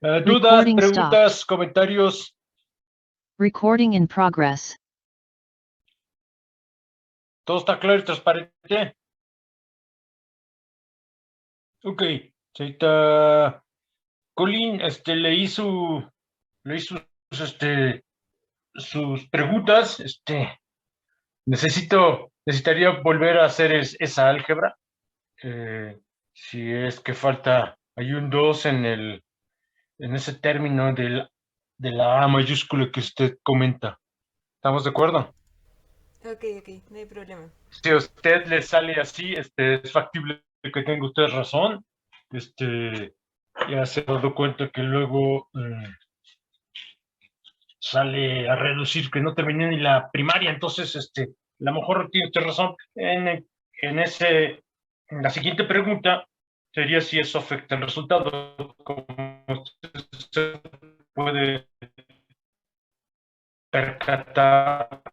Dudas, Recording preguntas, stopped. comentarios. Recording in progress. ¿Todo está claro y transparente? Ok. Señorita Colin, leí sus preguntas. Necesitaría volver a hacer esa álgebra. Si es que falta, hay un 2 en ese término de la A mayúscula que usted comenta. ¿Estamos de acuerdo? Ok, no hay problema. Si a usted le sale así, es factible que tenga usted razón. Ya se ha dado cuenta que luego sale a reducir que no terminé ni la primaria, entonces, a lo mejor tiene usted razón. En la siguiente pregunta sería si eso afecta el resultado. Como usted se puede percatar,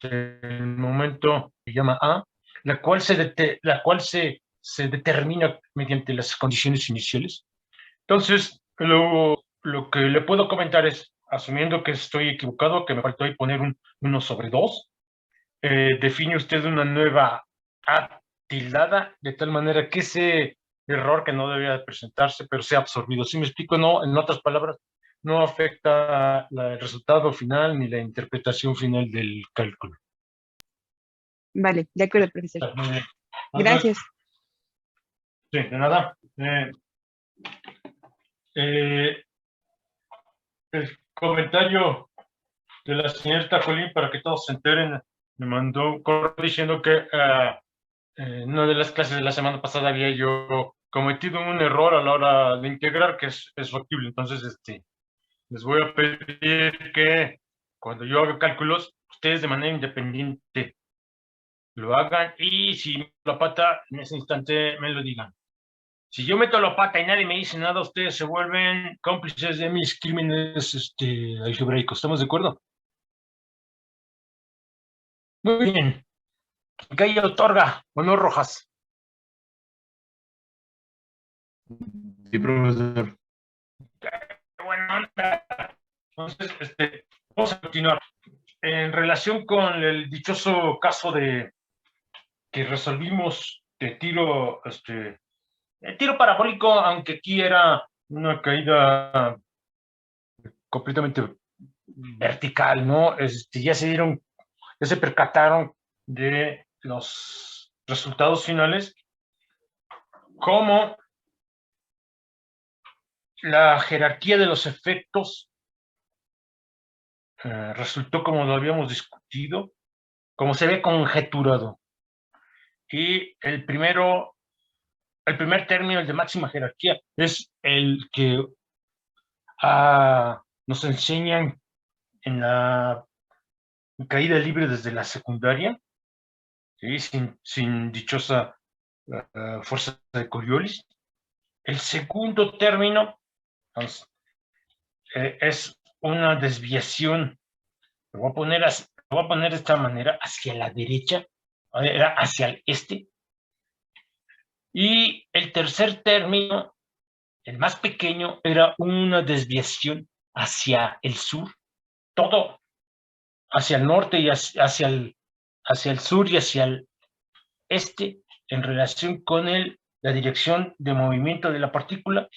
el momento se llama A, la cual se determina mediante las condiciones iniciales. Entonces, lo que le puedo comentar es, asumiendo que estoy equivocado, que me faltó ahí poner un 1 sobre 2, define usted una nueva A tildada, de tal manera que ese error que no debía de presentarse, pero sea absorbido. ¿Sí me explico? No, en otras palabras, no afecta el resultado final ni la interpretación final del cálculo. Vale, de acuerdo, profesor. Muy bien. Gracias. Sí, de nada. El comentario de la señorita Colín, para que todos se enteren, me mandó un correo diciendo que en una de las clases de la semana pasada había yo cometido un error a la hora de integrar, que es factible. Entonces, les voy a pedir que cuando yo haga cálculos, ustedes de manera independiente lo hagan, y si meto la pata, en ese instante me lo digan. Si yo meto la pata y nadie me dice nada, ustedes se vuelven cómplices de mis crímenes algebraicos. ¿Estamos de acuerdo? Muy bien. Calle otorga, ¿o no, Rojas? Sí, profesor. Bueno, entonces, vamos a continuar. En relación con el dichoso caso que resolvimos de tiro parabólico, aunque aquí era una caída completamente vertical, ¿no? Ya se percataron de los resultados finales, como la jerarquía de los efectos resultó como lo habíamos discutido, como se ve conjeturado. Y el primer término, el de máxima jerarquía, es el que nos enseñan en la caída libre desde la secundaria, ¿sí? Sin dichosa fuerza de Coriolis. El segundo término es una desviación. Lo voy a poner de esta manera, hacia la derecha, era hacia el este. Y el tercer término, el más pequeño, era una desviación hacia el sur, todo hacia el norte y hacia el sur y hacia el este, en relación con la dirección de movimiento de la partícula,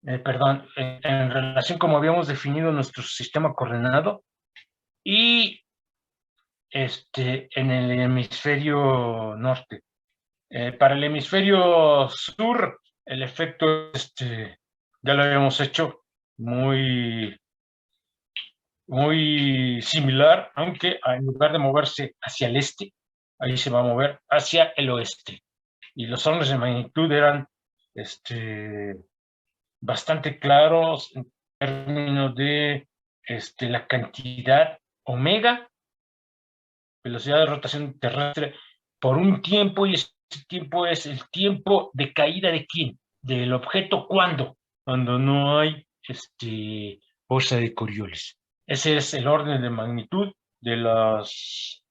perdón, en relación como habíamos definido nuestro sistema coordenado, y en el hemisferio norte. Para el hemisferio sur, el efecto ya lo habíamos hecho muy, muy similar, aunque en lugar de moverse hacia el este, ahí se va a mover hacia el oeste. Y los órdenes de magnitud eran bastante claros en términos de la cantidad omega, velocidad de rotación terrestre, por un tiempo, y ese tiempo es el tiempo de caída ¿de quién? Del objeto. ¿Cuándo? Cuando no hay fuerza de Coriolis. Ese es el orden de magnitud de los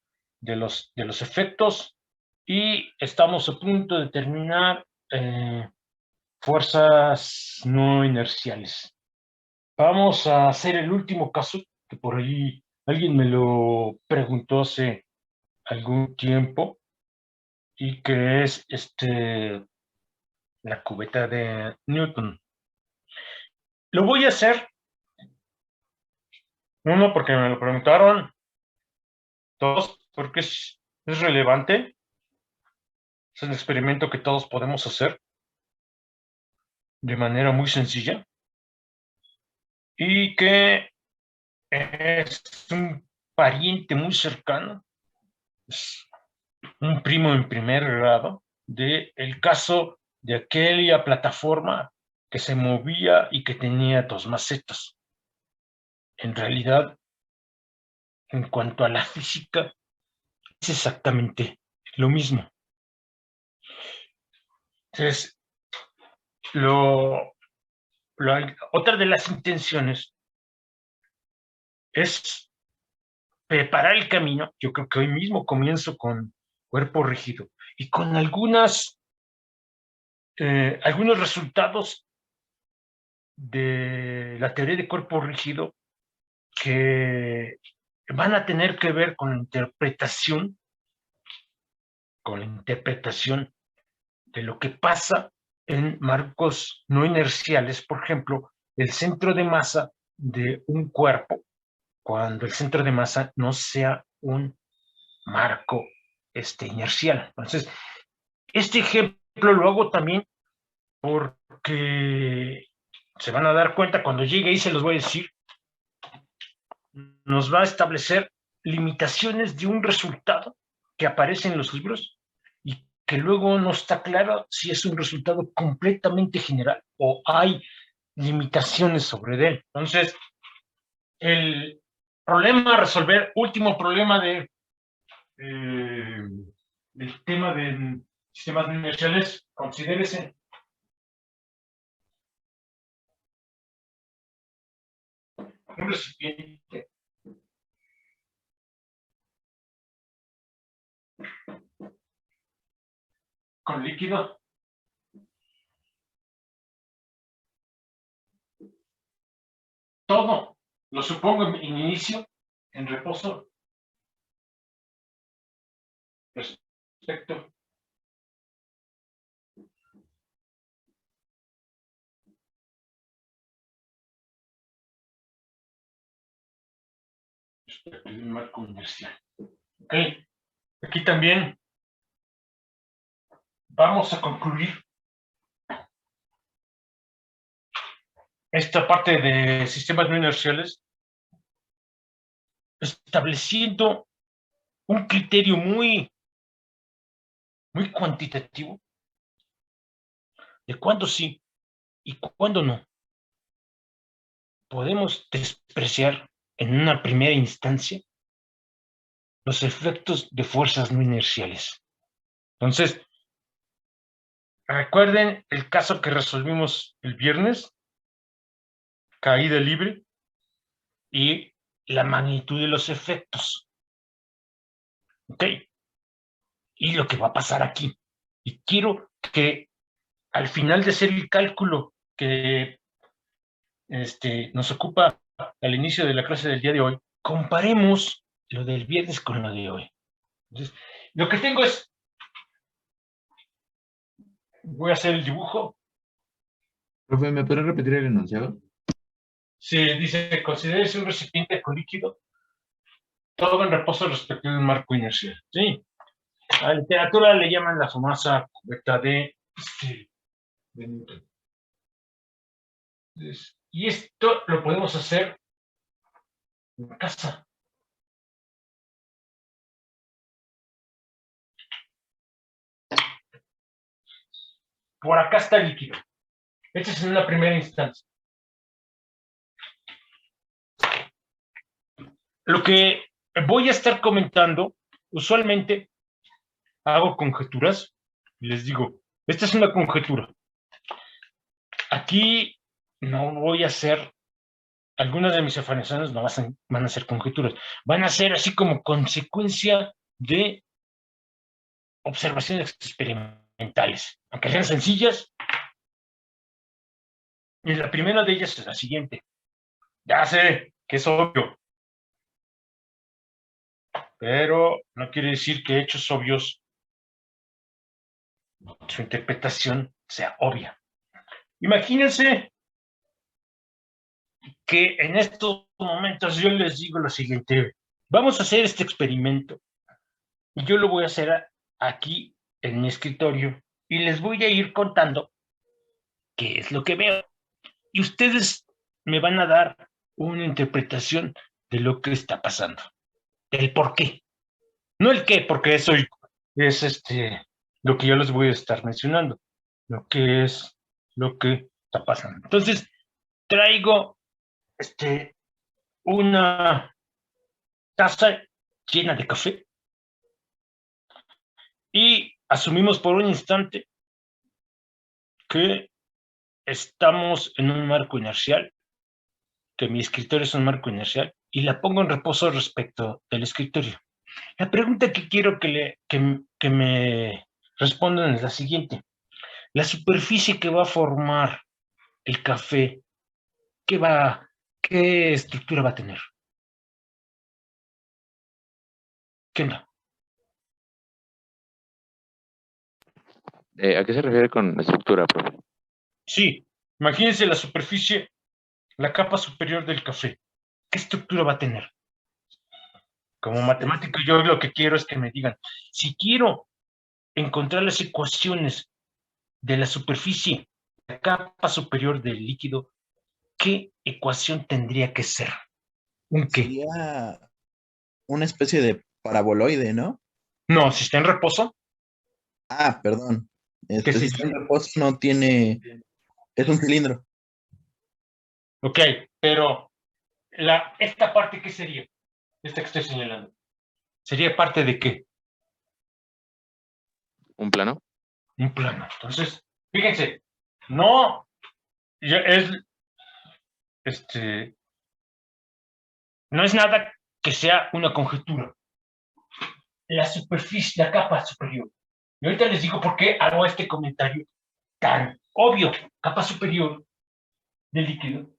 efectos, y estamos a punto de terminar fuerzas no inerciales. Vamos a hacer el último caso, que por ahí alguien me lo preguntó hace algún tiempo, y que es la cubeta de Newton. Lo voy a hacer, uno, porque me lo preguntaron, dos, porque es relevante, es un experimento que todos podemos hacer de manera muy sencilla, y que es un pariente muy cercano, es un primo en primer grado, del caso de aquella plataforma que se movía y que tenía dos macetas. En realidad, en cuanto a la física, es exactamente lo mismo. Entonces, otra de las intenciones es preparar el camino. Yo creo que hoy mismo comienzo con cuerpo rígido y con algunos resultados de la teoría de cuerpo rígido que van a tener que ver con la interpretación de lo que pasa en marcos no inerciales. Por ejemplo, el centro de masa de un cuerpo, cuando el centro de masa no sea un marco inercial. Entonces, este ejemplo lo hago también porque se van a dar cuenta cuando llegue, y se los voy a decir, nos va a establecer limitaciones de un resultado que aparece en los libros y que luego no está claro si es un resultado completamente general o hay limitaciones sobre él. Entonces, el problema a resolver, último problema del tema de sistemas no inerciales, considérese un recipiente con líquido. Todo lo supongo en inicio, en reposo. Respecto del marco inercial. Ok, aquí también vamos a concluir esta parte de sistemas no inerciales estableciendo un criterio muy cuantitativo de cuándo sí y cuándo no podemos despreciar en una primera instancia los efectos de fuerzas no inerciales. Entonces, recuerden el caso que resolvimos el viernes, caída libre y la magnitud de los efectos. ¿Ok? Y lo que va a pasar aquí. Y quiero que al final de hacer el cálculo que nos ocupa al inicio de la clase del día de hoy, comparemos lo del viernes con lo de hoy. Entonces, lo que tengo es, voy a hacer el dibujo. Profe, ¿me puede repetir el enunciado? Se dice, considérese un recipiente con líquido, todo en reposo respecto del marco inercial. ¿Sí? A la literatura le llaman la famosa cubeta de Newton. Y esto lo podemos hacer en casa. Por acá está el líquido. Esta es en una primera instancia. Lo que voy a estar comentando, usualmente hago conjeturas y les digo, esta es una conjetura. Aquí no voy a hacer, algunas de mis afirmaciones no van a ser conjeturas, van a ser así como consecuencia de observaciones experimentales. Aunque sean sencillas, Y la primera de ellas es la siguiente. Ya sé que es obvio, pero no quiere decir que hechos obvios, su interpretación sea obvia. Imagínense que en estos momentos yo les digo lo siguiente: vamos a hacer este experimento y yo lo voy a hacer aquí en mi escritorio y les voy a ir contando qué es lo que veo. Y ustedes me van a dar una interpretación de lo que está pasando, del por qué. No el qué, porque eso es lo que yo les voy a estar mencionando, lo que es lo que está pasando. Entonces, traigo una taza llena de café y asumimos por un instante que estamos en un marco inercial, que mi escritorio es un marco inercial, y la pongo en reposo respecto del escritorio. La pregunta que quiero que me respondan es la siguiente: la superficie que va a formar el café, ¿qué estructura va a tener? ¿Qué onda? ¿A qué se refiere con estructura, profe? Sí, imagínense la superficie, la capa superior del café. ¿Qué estructura va a tener? Como matemático, yo lo que quiero es que me digan, si quiero encontrar las ecuaciones de la superficie, la capa superior del líquido, ¿qué ecuación tendría que ser? ¿Un qué? Sería una especie de paraboloide, ¿no? No, si está en reposo, Ah, perdón. ¿qué Si está en sería? reposo no tiene... Es un cilindro. Ok, pero esta parte, ¿qué sería? Esta que estoy señalando. ¿Sería parte de qué? ¿Un plano? Un plano. Entonces, fíjense, no es no es nada que sea una conjetura. La superficie, la capa superior. Y ahorita les digo por qué hago este comentario tan obvio. Capa superior del líquido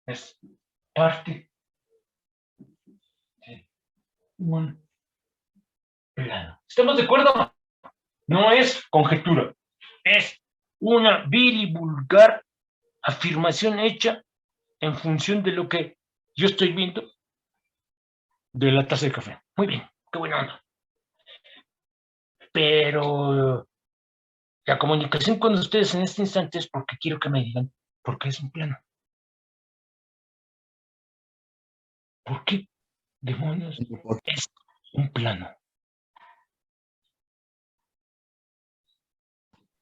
es parte de un plano. ¿Estamos de acuerdo? No es conjetura, es una vil y vulgar afirmación hecha en función de lo que yo estoy viendo de la taza de café. Muy bien, qué buena onda. Pero la comunicación con ustedes en este instante es porque quiero que me digan por qué es un plano. ¿Por qué demonios es un plano?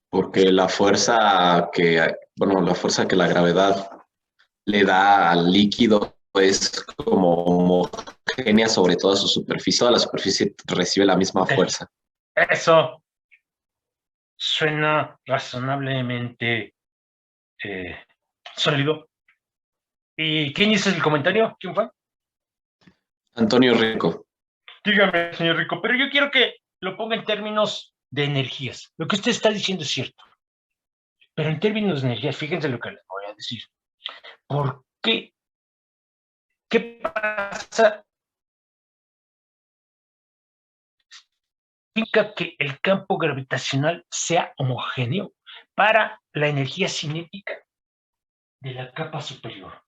Porque la fuerza que la gravedad le da al líquido es como homogénea sobre toda su superficie. Toda la superficie recibe la misma fuerza. Eso suena razonablemente sólido. ¿Y quién hizo el comentario? ¿Quién fue? Antonio Rico. Dígame, señor Rico, pero yo quiero que lo ponga en términos de energías. Lo que usted está diciendo es cierto. Pero en términos de energías, fíjense lo que les voy a decir. ¿Por qué? ¿Qué pasa? Significa que el campo gravitacional sea homogéneo para la energía cinética de la capa superior.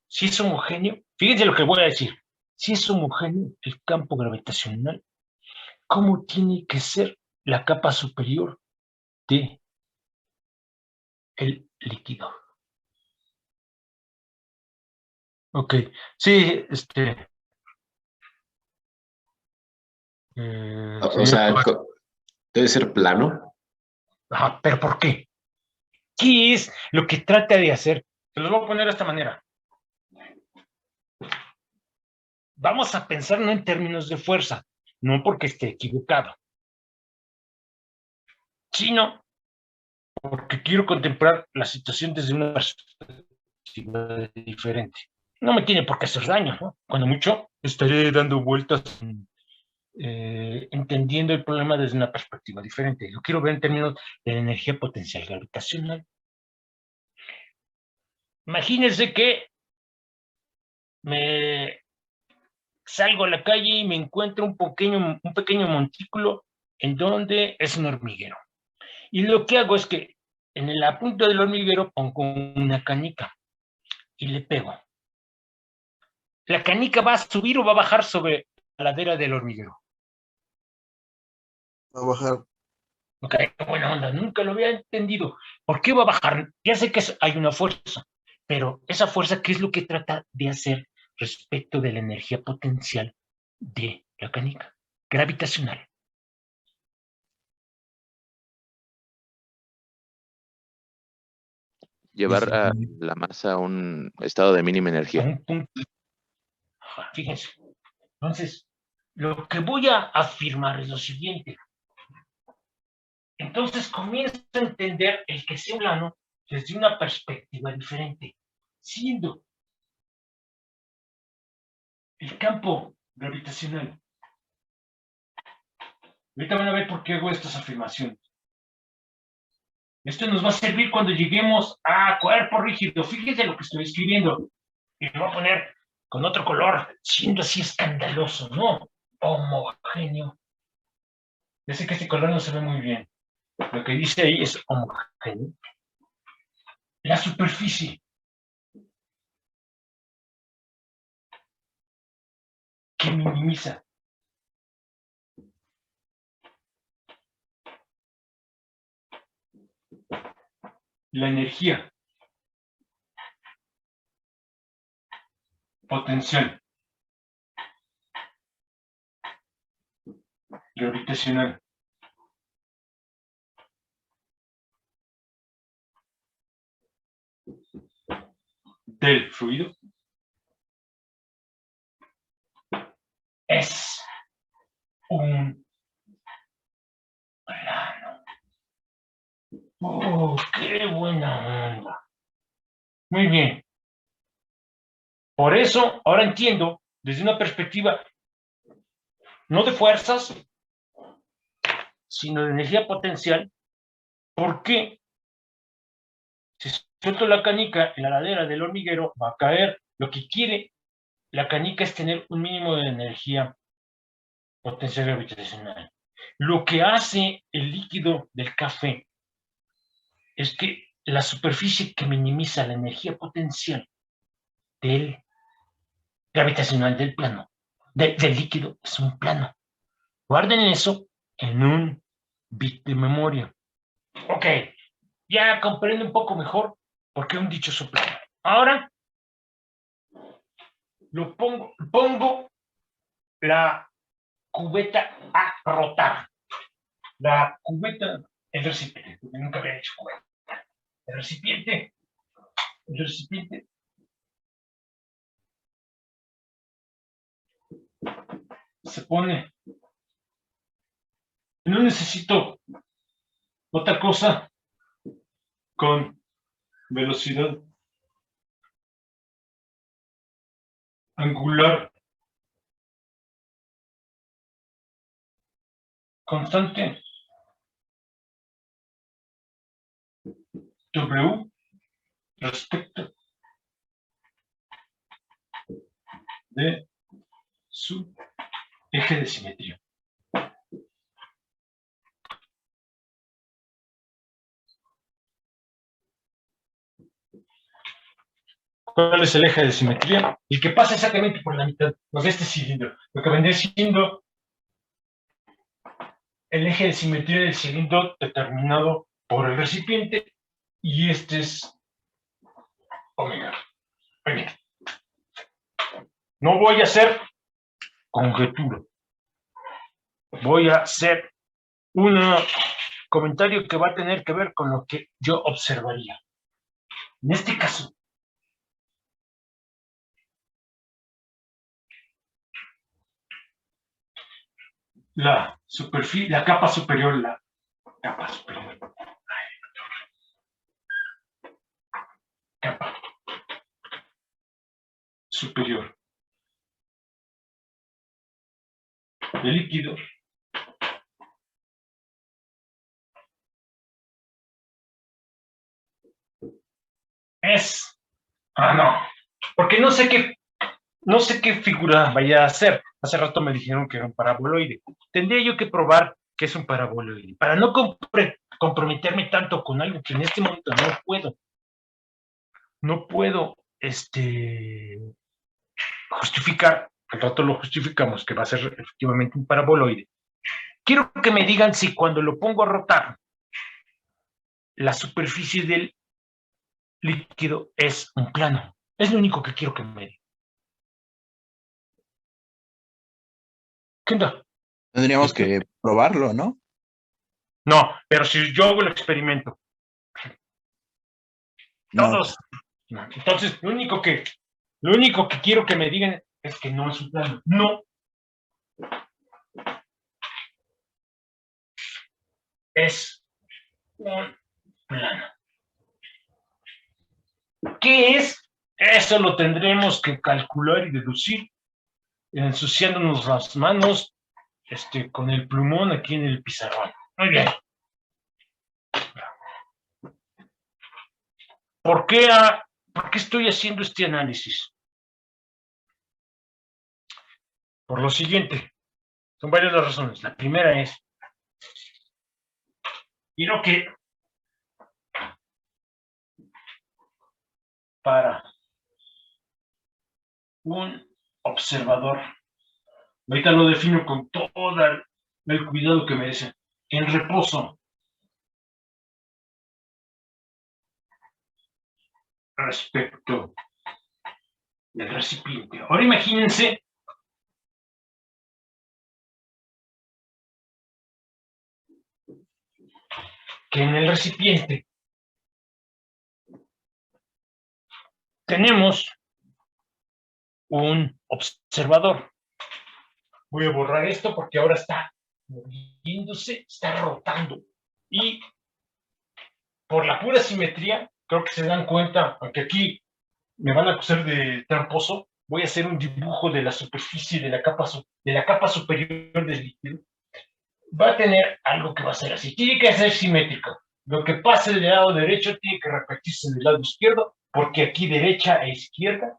Si es homogéneo, fíjense lo que voy a decir. Si es homogéneo el campo gravitacional, ¿cómo tiene que ser la capa superior de el líquido? Ok, sí, O sea, debe ser plano. pero ¿por qué? ¿Qué es lo que trata de hacer? Se los voy a poner de esta manera. Vamos a pensar no en términos de fuerza, no porque esté equivocado, sino porque quiero contemplar la situación desde una perspectiva diferente. No me tiene por qué hacer daño, ¿no? Cuando mucho estaré dando vueltas entendiendo el problema desde una perspectiva diferente. Lo quiero ver en términos de la energía potencial gravitacional. Imagínense que me salgo a la calle y me encuentro un pequeño montículo en donde es un hormiguero. Y lo que hago es que en la punta del hormiguero pongo una canica y le pego. ¿La canica va a subir o va a bajar sobre la ladera del hormiguero? Va a bajar. Ok, qué buena onda, nunca lo había entendido. ¿Por qué va a bajar? Ya sé que hay una fuerza, pero esa fuerza, ¿qué es lo que trata de hacer respecto de la energía potencial de la canica? Gravitacional. Llevar a Disminuir. la masa a un estado de mínima A energía. un punto. Fíjense. Entonces, lo que voy a afirmar es lo siguiente. Entonces comienzo a entender el que sea plano desde una perspectiva diferente, siendo el campo gravitacional. Ahorita van a ver por qué hago estas afirmaciones. Esto nos va a servir cuando lleguemos a cuerpo rígido. Fíjense lo que estoy escribiendo. Y lo voy a poner con otro color, siendo así escandaloso, ¿no? Homogéneo. Ya sé que este color no se ve muy bien. Lo que dice ahí es homogéneo. La superficie que minimiza la energía potencial gravitacional del fluido es un plano. ¡Oh, qué buena onda! Muy bien. Por eso, ahora entiendo, desde una perspectiva no de fuerzas, sino de energía potencial, por qué si suelto la canica en la ladera del hormiguero va a caer. Lo que quiere la canica es tener un mínimo de energía potencial gravitacional. Lo que hace el líquido del café es que la superficie que minimiza la energía potencial del gravitacional del plano, del líquido, es un plano. Guarden eso en un bit de memoria. Ok, ya comprendo un poco mejor por qué un dichoso plano. Ahora pongo la cubeta a rotar. La cubeta, el recipiente, porque nunca había hecho cubeta. El recipiente se pone. No necesito otra cosa con velocidad angular constante W respecto de su eje de simetría. ¿Cuál es el eje de simetría? El que pasa exactamente por la mitad de este cilindro. Lo que vendría siendo el eje de simetría del cilindro determinado por el recipiente, y este es omega. Muy bien. No voy a hacer conjetura. Voy a hacer un comentario que va a tener que ver con lo que yo observaría. En este caso, la superficie, la capa superior, capa superior de líquido es... no, porque no sé qué figura vaya a hacer. Hace rato me dijeron que era un paraboloide. Tendría yo que probar que es un paraboloide, para no comprometerme tanto con algo que en este momento no puedo. No puedo, justificar, al rato lo justificamos, que va a ser efectivamente un paraboloide. Quiero que me digan si cuando lo pongo a rotar, la superficie del líquido es un plano. Es lo único que quiero que me digan. ¿Qué onda? Tendríamos que probarlo, ¿no? No, pero si yo hago el experimento, No. todos. No. Entonces, lo único que quiero que me digan es que no es un plano. No. Es un plano. ¿Qué es? Eso lo tendremos que calcular y deducir, ensuciándonos las manos con el plumón aquí en el pizarrón. Muy bien. ¿Por qué estoy haciendo este análisis? Por lo siguiente. Son varias las razones. La primera es, quiero que para un observador, ahorita lo defino con todo el cuidado que merece, en reposo, respecto del recipiente. Ahora imagínense que en el recipiente tenemos un observador. Voy a borrar esto porque ahora está moviéndose, está rotando. Y por la pura simetría, creo que se dan cuenta, aunque aquí me van a acusar de tramposo, voy a hacer un dibujo de la superficie de la capa superior del líquido. Va a tener algo que va a ser así. Tiene que ser simétrico. Lo que pase del lado derecho tiene que repetirse del lado izquierdo, porque aquí derecha e izquierda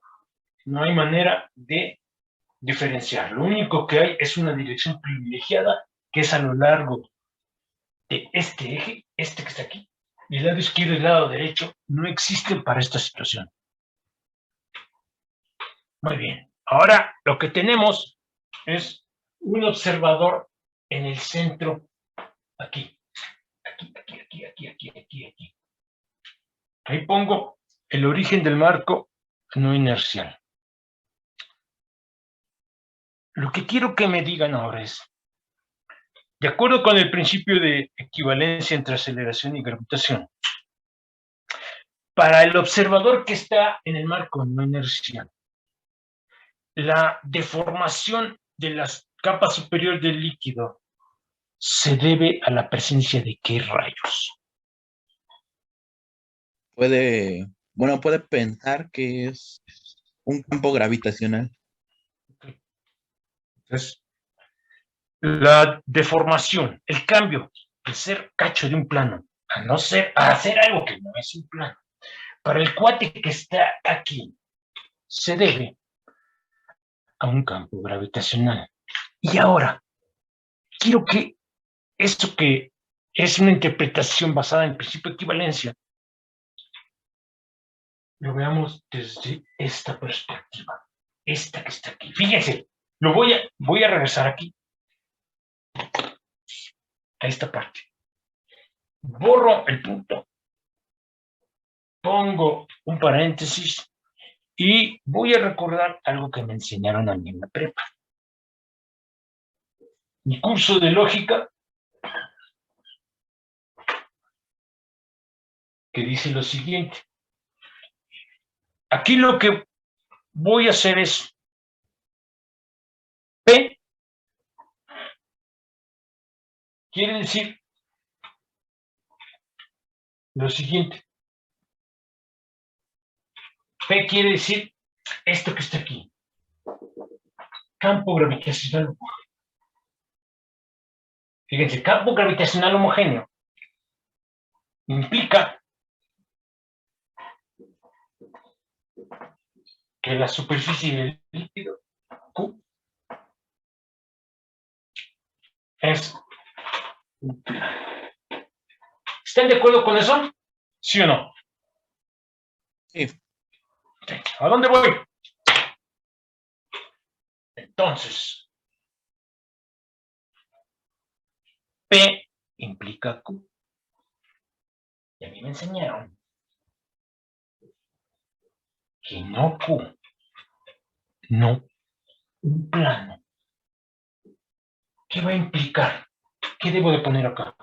no hay manera de diferenciar. Lo único que hay es una dirección privilegiada, que es a lo largo de este eje, que está aquí, y el lado izquierdo y el lado derecho no existen para esta situación. Muy bien. Ahora lo que tenemos es un observador en el centro, aquí. Ahí pongo el origen del marco no inercial. Lo que quiero que me digan ahora es, de acuerdo con el principio de equivalencia entre aceleración y gravitación, para el observador que está en el marco no inercial, la deformación de la capa superior del líquido se debe a la presencia de ¿qué rayos? Puede pensar que es un campo gravitacional. Entonces, la deformación, el cambio de ser cacho de un plano a hacer algo que no es un plano, para el cuate que está aquí, se debe a un campo gravitacional. Y ahora, quiero que esto que es una interpretación basada en el principio de equivalencia, lo veamos desde esta perspectiva, esta que está aquí. Fíjense, voy a regresar aquí, a esta parte. Borro el punto, pongo un paréntesis y voy a recordar algo que me enseñaron a mí en la prepa. Mi curso de lógica, que dice lo siguiente. Aquí lo que voy a hacer es P quiere decir lo siguiente. P quiere decir esto que está aquí. Campo gravitacional. Fíjense, campo gravitacional homogéneo implica que la superficie del líquido Q es un plano. ¿Están de acuerdo con eso? ¿Sí o no? Sí. ¿A dónde voy? Entonces, P implica Q. Y a mí me enseñaron que no Q, no un plano. ¿Qué va a implicar? ¿Qué debo de poner acá?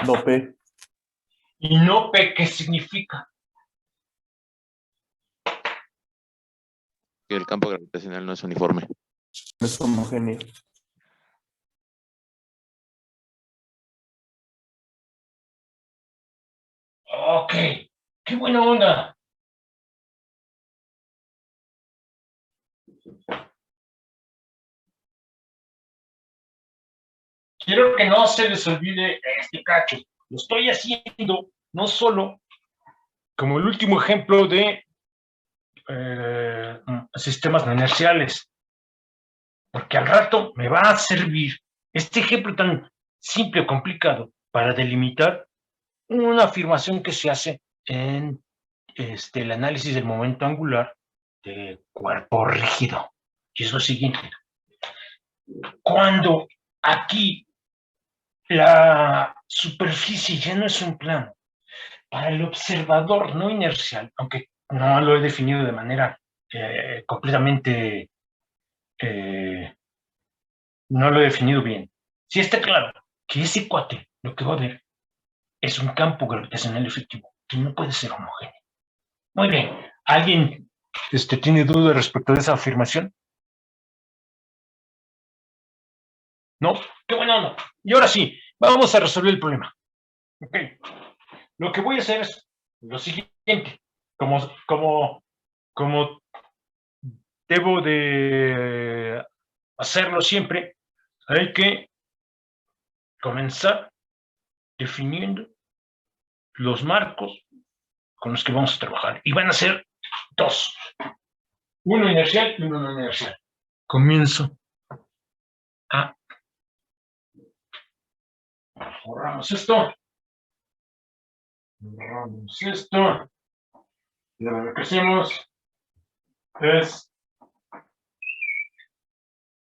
No P. Y no P, ¿qué significa? Que el campo gravitacional no es uniforme. Es homogéneo. Ok, qué buena onda. Quiero que no se les olvide este cacho. Lo estoy haciendo no solo como el último ejemplo de sistemas no inerciales, porque al rato me va a servir este ejemplo tan simple o complicado para delimitar una afirmación que se hace en el análisis del momento angular de cuerpo rígido. Y es lo siguiente. Cuando aquí la superficie ya no es un plano, para el observador no inercial, aunque no lo he definido de manera completamente, no lo he definido bien, sí está claro que ese cuate lo que va a ver es un campo gravitacional efectivo que no puede ser homogéneo. Muy bien, ¿alguien tiene duda respecto de esa afirmación? ¿No? ¡Qué bueno, no! Y ahora sí, vamos a resolver el problema. Ok. Lo que voy a hacer es lo siguiente. Como debo de hacerlo siempre, hay que comenzar definiendo los marcos con los que vamos a trabajar. Y van a ser dos. Uno inercial y uno no inercial. Comienzo a... Borramos esto. Borramos esto. Y ahora lo que hacemos es...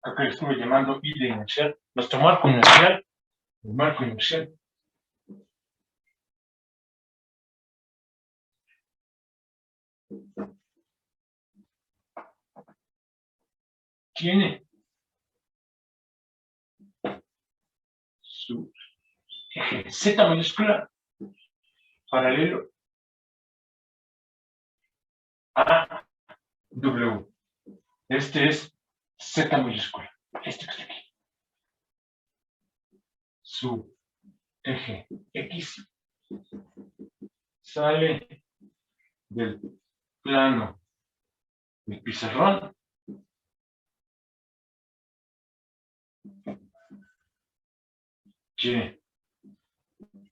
Creo que le estuve llamando I de inercial. Nuestro marco inercial. El marco inercial. Tiene su eje Z mayúscula paralelo a W. Este es Z mayúscula. Este que está aquí. Su eje X sale del plano del pizarrón que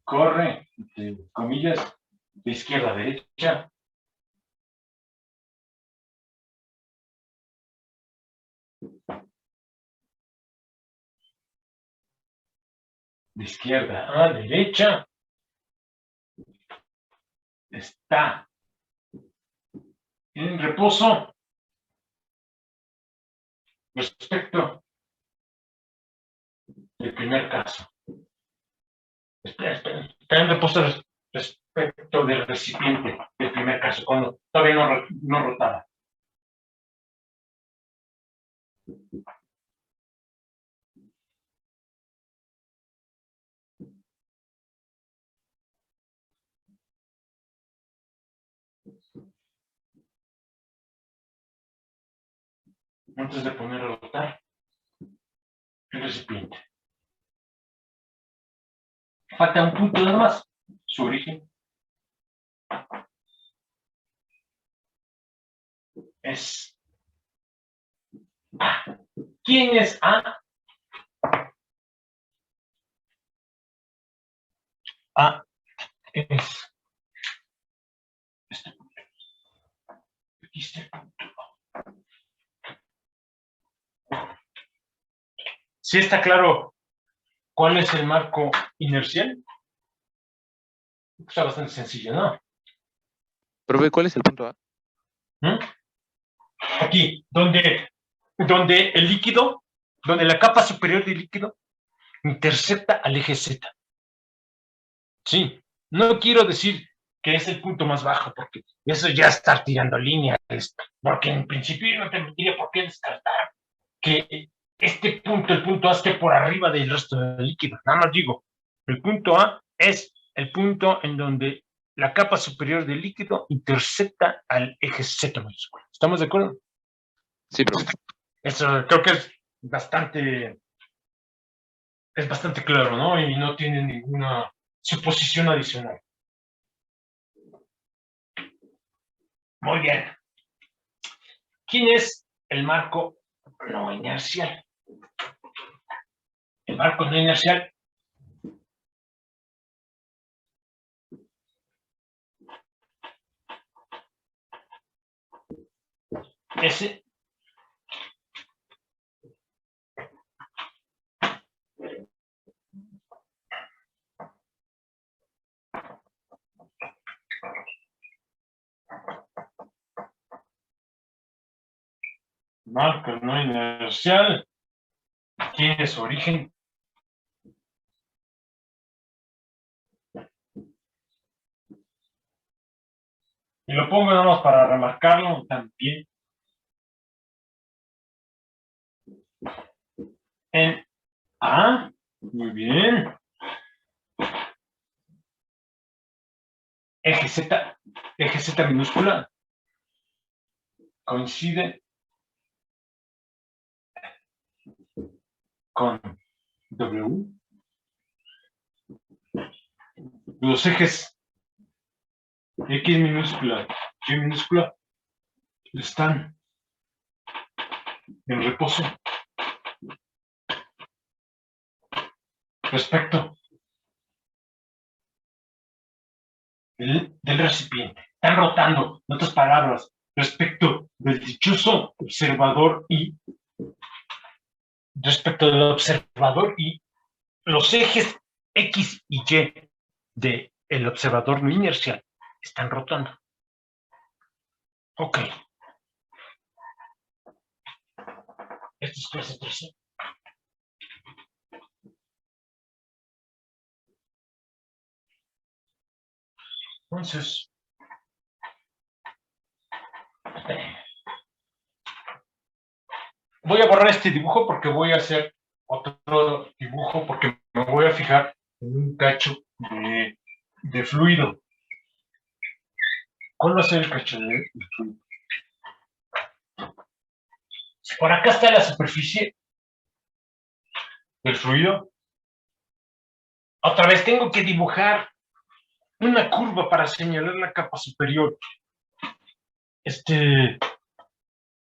corre, entre comillas, de izquierda a derecha, de izquierda a derecha, está en reposo respecto del primer caso. Espera. Está en reposo respecto del recipiente del primer caso, cuando todavía no rotaba. Antes de poner a rotar el recipiente. Falta un punto nada más, su origen es A. ¿Quién es A? A es este punto. Aquí está el punto A. ¿Sí está claro cuál es el marco inercial? Está bastante sencillo, ¿no? Profe, ¿cuál es el punto A? ¿Mm? Aquí, donde el líquido, donde la capa superior del líquido intercepta al eje Z. Sí, no quiero decir que es el punto más bajo, porque eso ya está tirando líneas, porque en principio yo no tendría por qué descartar que este punto, el punto A, esté por arriba del resto del líquido. Nada más digo, el punto A es el punto en donde la capa superior del líquido intercepta al eje Z mayúsculo. ¿Estamos de acuerdo? Sí, profe. Eso creo que es bastante claro, ¿no? Y no tiene ninguna suposición adicional. Muy bien. ¿Quién es el marco no inercial? El marco no inercial ese marco no inercial tiene su origen y lo pongo nada más para remarcarlo también en A. Muy bien. Eje Z minúscula coincide con W. Los ejes X minúscula, Y minúscula están en reposo respecto del recipiente. Están rotando, en otras palabras, respecto del dichoso observador y los ejes X y Y del observador no inercial están rotando. Ok. Esto es clase 13. Entonces, voy a borrar este dibujo porque voy a hacer otro dibujo porque me voy a fijar en un cacho de fluido. ¿Cuál va a ser el cacho de fluido? Por acá está la superficie del fluido. Otra vez tengo que dibujar una curva para señalar la capa superior.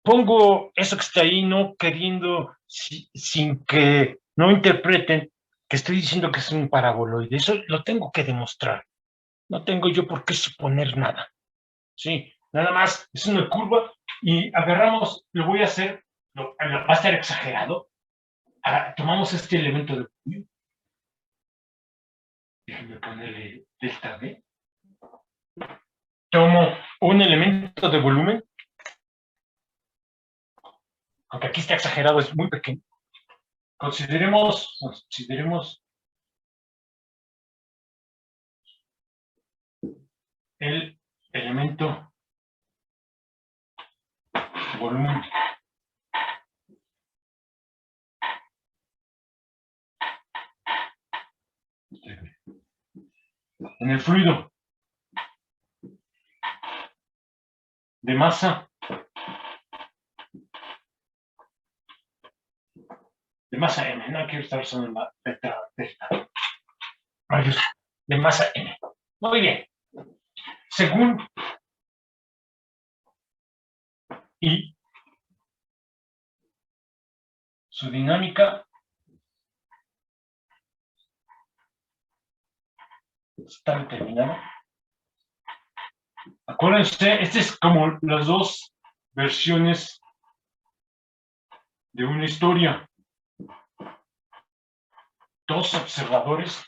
Pongo eso que está ahí, no queriendo, sin que no interpreten que estoy diciendo que es un paraboloide. Eso lo tengo que demostrar. No tengo yo por qué suponer nada. Sí, nada más es una curva y agarramos, lo voy a hacer, va a estar exagerado. Tomamos este elemento de volumen. Déjenme ponerle delta V. Tomo un elemento de volumen, aunque aquí está exagerado, es muy pequeño. Consideremos el elemento volumen. En el fluido de masa M, no quiero estar usando delta, de masa M. Muy bien. Según y su dinámica Está determinado. Acuérdense, este es como las dos versiones de una historia. Dos observadores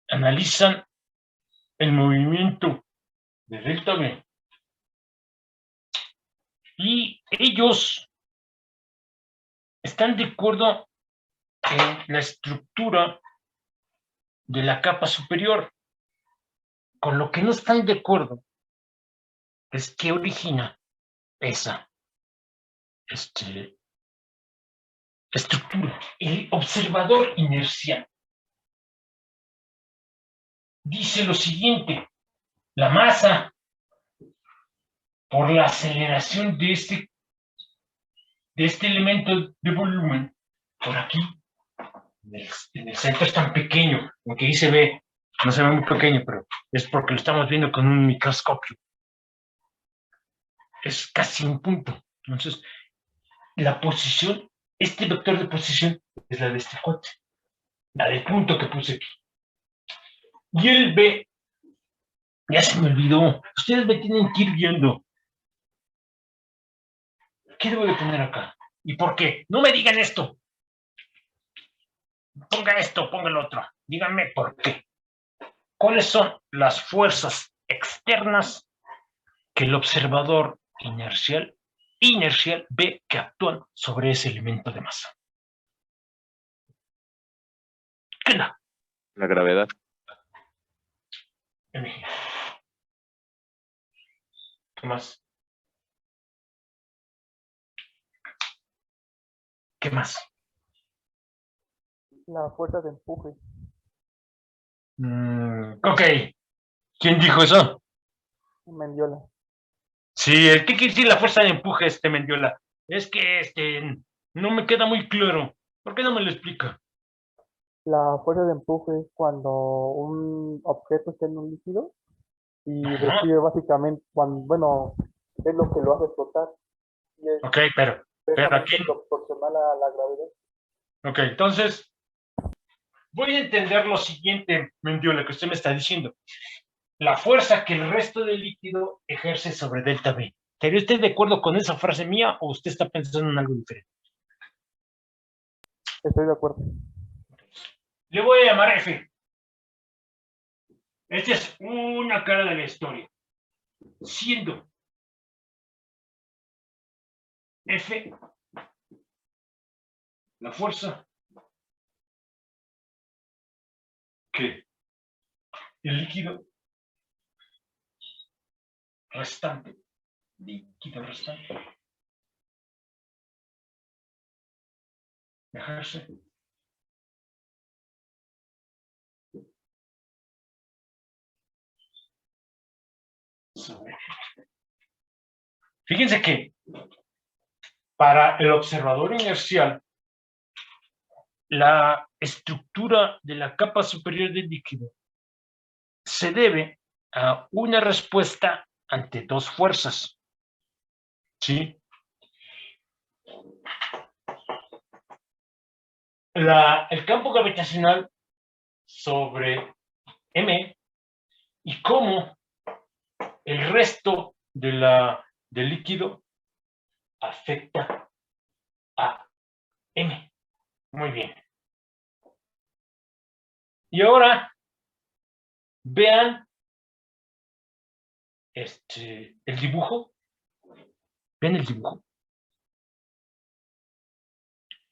analizan el movimiento de delta V y ellos están de acuerdo en la estructura de la capa superior. Con lo que no están de acuerdo es que origina esa estructura. El observador inercial dice lo siguiente: la masa, por la aceleración de este elemento de volumen, por aquí, en el centro es tan pequeño, aunque ahí se ve, no se ve muy pequeño, pero es porque lo estamos viendo con un microscopio. Es casi un punto. Entonces, la posición, este vector de posición es la de este cuate, la del punto que puse aquí. Y él ve, ya se me olvidó, ustedes me tienen que ir viendo. ¿Qué debo de poner acá? ¿Y por qué? No me digan esto. Ponga esto, ponga el otro. Díganme por qué. ¿Cuáles son las fuerzas externas que el observador inercial ve que actúan sobre ese elemento de masa? ¿Qué onda? La gravedad. ¿Qué más? ¿Qué más? La fuerza de empuje. Ok. ¿Quién dijo eso? Mendiola. Sí, ¿qué quiere decir la fuerza de empuje, Mendiola? Es que no me queda muy claro. ¿Por qué no me lo explica? La fuerza de empuje es cuando un objeto está en un líquido y Ajá. recibe básicamente, bueno, es lo que lo hace flotar. Y es Ok, pero aquí. proporcional a la gravedad. Ok, entonces, voy a entender lo siguiente, Mendiola, que usted me está diciendo. La fuerza que el resto del líquido ejerce sobre delta V. ¿Estaría usted de acuerdo con esa frase mía o usted está pensando en algo diferente? Estoy de acuerdo. Le voy a llamar F. Esta es una cara de la historia. Siendo F la fuerza que el líquido restante, ejerce sobre. Fíjense que para el observador inercial, la estructura de la capa superior del líquido se debe a una respuesta ante dos fuerzas. ¿Sí? El campo gravitacional sobre M y cómo el resto del líquido afecta a M. Muy bien. Y ahora vean el dibujo. Ven el dibujo.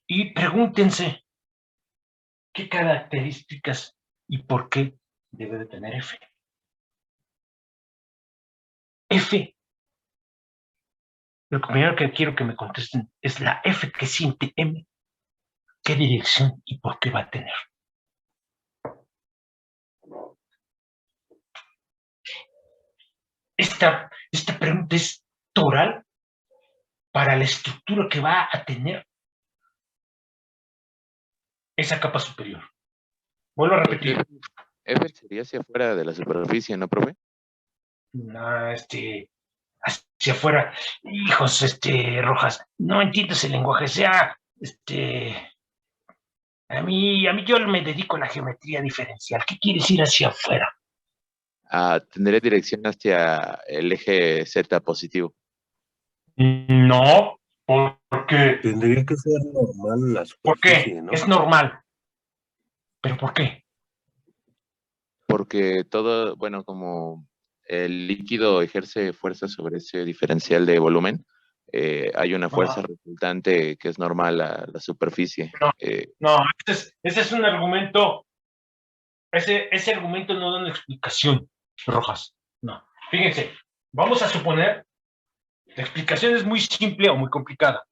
Y pregúntense qué características y por qué debe de tener F. F. Lo primero que quiero que me contesten es la F que siente M. ¿Qué dirección y por qué va a tener? Esta pregunta es toral para la estructura que va a tener esa capa superior. Vuelvo a repetir. F sería hacia afuera de la superficie, ¿no, profe? No, hacia afuera. Hijos, Rojas, no entiendes el lenguaje, sea, A mí yo me dedico a la geometría diferencial. ¿Qué quiere decir hacia afuera? Tendría dirección hacia el eje Z positivo. No, porque, Tendría que ser normal la ¿por qué? superficie, ¿no? Es normal. ¿Pero por qué? Porque todo, bueno, como el líquido ejerce fuerza sobre ese diferencial de volumen, hay una fuerza Ajá. resultante que es normal a la superficie. No. No, ese es un argumento. Ese argumento no da una explicación, Rojas. No. Fíjense, vamos a suponer, la explicación es muy simple o muy complicada.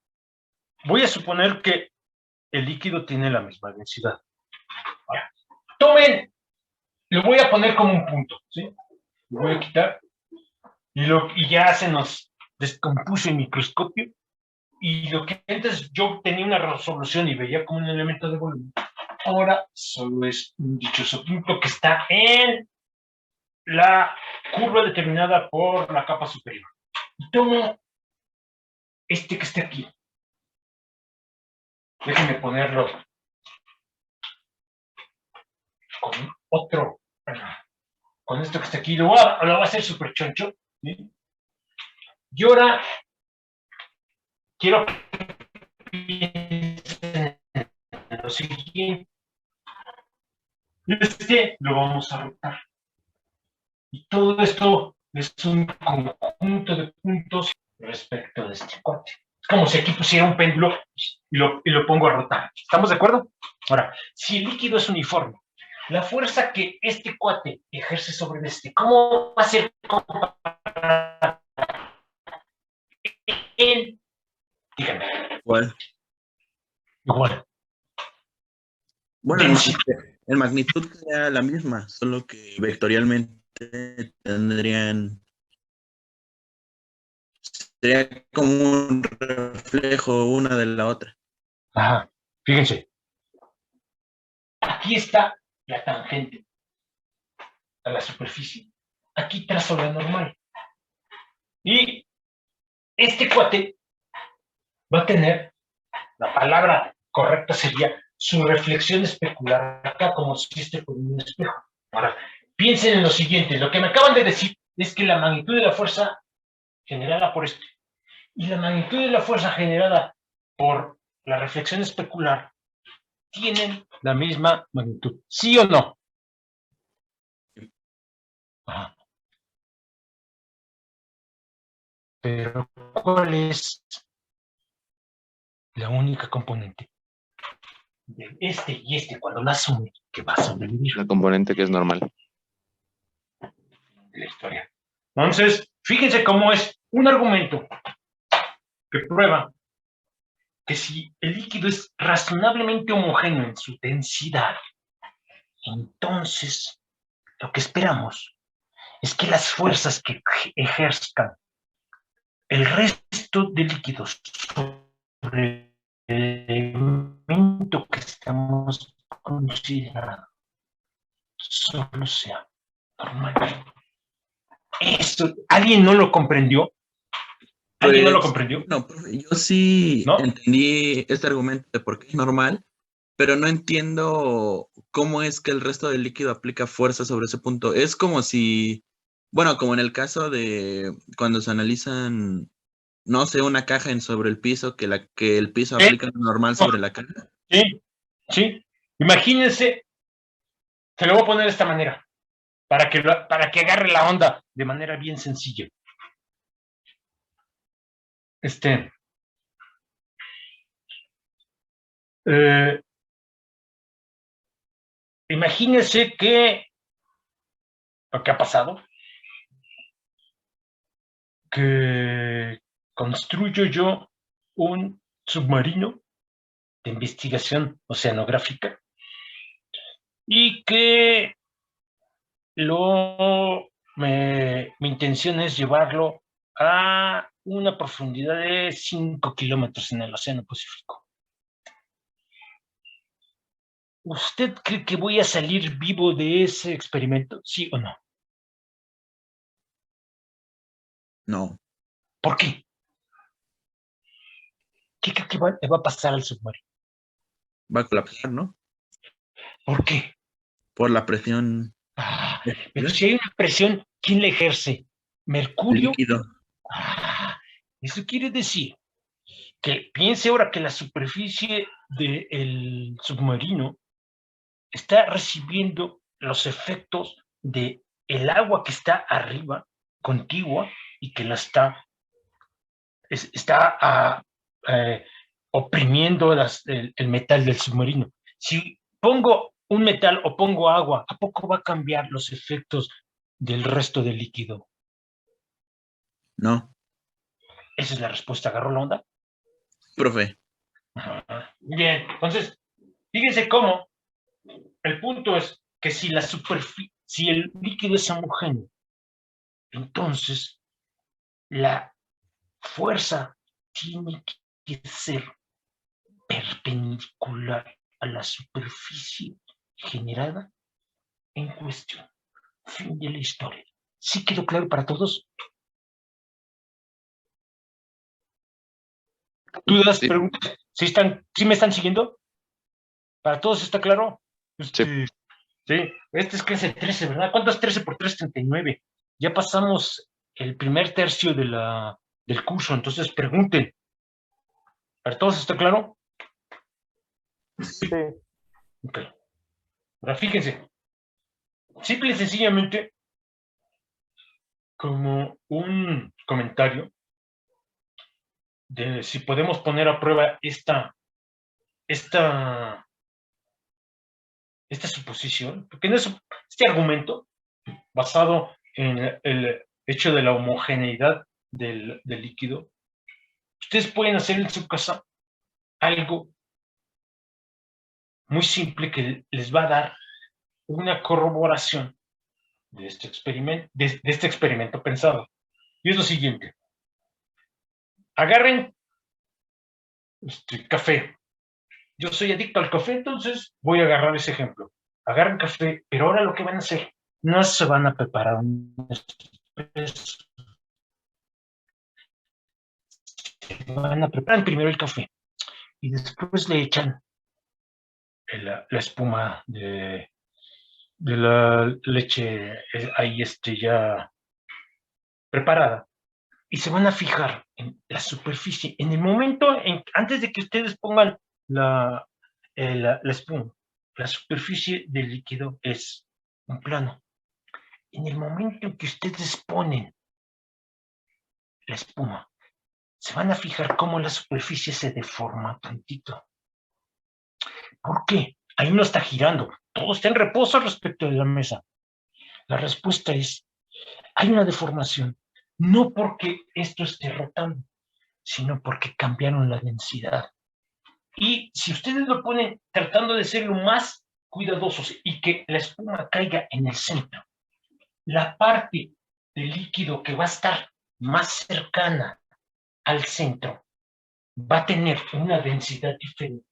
Voy a suponer que el líquido tiene la misma densidad. Ahora, tomen, lo voy a poner como un punto, ¿sí? Lo voy a quitar y ya se nos descompuso el microscopio y lo que antes yo tenía una resolución y veía como un elemento de volumen, ahora solo es un dichoso punto que está en la curva determinada por la capa superior. Y tomo este que está aquí. Déjenme ponerlo con otro, con esto que está aquí. Lo voy a hacer súper choncho, ¿sí? Y ahora quiero que piensen en lo siguiente. Lo vamos a rotar. Y todo esto es un conjunto de puntos respecto de este cuate. Es como si aquí pusiera un péndulo y lo pongo a rotar. ¿Estamos de acuerdo? Ahora, si el líquido es uniforme, la fuerza que este cuate ejerce sobre este, ¿cómo va a ser comparada en, díganme, Igual. igual? Bueno, Densidad. en magnitud sería la misma, solo que vectorialmente sería como un reflejo una de la otra. Ajá. Fíjense. Aquí está la tangente a la superficie. Aquí trazo la normal. Y este cuate va a tener, la palabra correcta sería su reflexión especular acá, como si este fuera un espejo. Ahora, piensen en lo siguiente, lo que me acaban de decir es que la magnitud de la fuerza generada por este y la magnitud de la fuerza generada por la reflexión especular tienen la misma magnitud. ¿Sí o no? Ajá. Pero, ¿cuál es la única componente de este y este cuando la sume que va a sobrevivir? La componente que es normal. De la historia. Entonces, fíjense cómo es un argumento que prueba que si el líquido es razonablemente homogéneo en su densidad, entonces lo que esperamos es que las fuerzas que ejerzcan el resto de líquidos sobre el elemento que estamos considerando solo sea normal. Esto, ¿alguien no lo comprendió? ¿Alguien no lo comprendió? No, profe, yo sí ¿No? entendí este argumento de por qué es normal, pero no entiendo cómo es que el resto del líquido aplica fuerza sobre ese punto. Es como si, bueno, como en el caso de cuando se analizan, no sé, una caja sobre el piso, que el piso ¿Sí? aplica lo normal sobre la caja. Sí, sí. Imagínense, te lo voy a poner de esta manera, para que agarre la onda de manera bien sencilla. Imagínense que lo que ha pasado, que construyo yo un submarino de investigación oceanográfica y que mi intención es llevarlo a una profundidad de 5 kilómetros en el Océano Pacífico. ¿Usted cree que voy a salir vivo de ese experimento? ¿Sí o no? No. ¿Por qué? ¿Qué cree que va a pasar al submarino? Va a colapsar, ¿no? ¿Por qué? Por la presión Pero si hay una presión, ¿quién la ejerce? ¿Mercurio? líquido. Eso quiere decir que piense ahora que la superficie del submarino está recibiendo los efectos de el agua que está arriba, contigua, y que la está oprimiendo el metal del submarino. Si pongo un metal o pongo agua, ¿a poco va a cambiar los efectos del resto del líquido? No, Esa es la respuesta. ¿Agarró la onda? profe. Bien, entonces, fíjense cómo el punto es que si el líquido es homogéneo, entonces la fuerza tiene que ser perpendicular a la superficie generada en cuestión. Fin de la historia. ¿Sí quedó claro para todos? ¿Dudas, Sí. preguntas? ¿Sí me están siguiendo? ¿Para todos está claro? Sí. Este es clase 13, ¿verdad? ¿Cuánto es 13 por 3? 39. Ya pasamos el primer tercio del curso, entonces pregunten. ¿Para todos está claro? Sí. Ok. Ahora fíjense. Simple y sencillamente, como un comentario de si podemos poner a prueba esta suposición, porque no es este argumento basado en el hecho de la homogeneidad del líquido. Ustedes pueden hacer en su casa algo muy simple que les va a dar una corroboración de este experimento pensado. Y es lo siguiente. Agarren café. Yo soy adicto al café, entonces voy a agarrar ese ejemplo. Agarren café, pero ahora lo que van a hacer, no se van a preparar un espresso. Van a preparar primero el café y después le echan la espuma de la leche ahí ya preparada y se van a fijar en la superficie. En el momento, antes de que ustedes pongan la espuma, la superficie del líquido es un plano. En el momento en que ustedes ponen la espuma, se van a fijar cómo la superficie se deforma tantito. ¿Por qué? Ahí no está girando, todo está en reposo respecto de la mesa. La respuesta es, hay una deformación, no porque esto esté rotando, sino porque cambiaron la densidad. Y si ustedes lo ponen tratando de ser lo más cuidadosos y que la espuma caiga en el centro, la parte del líquido que va a estar más cercana al centro va a tener una densidad diferente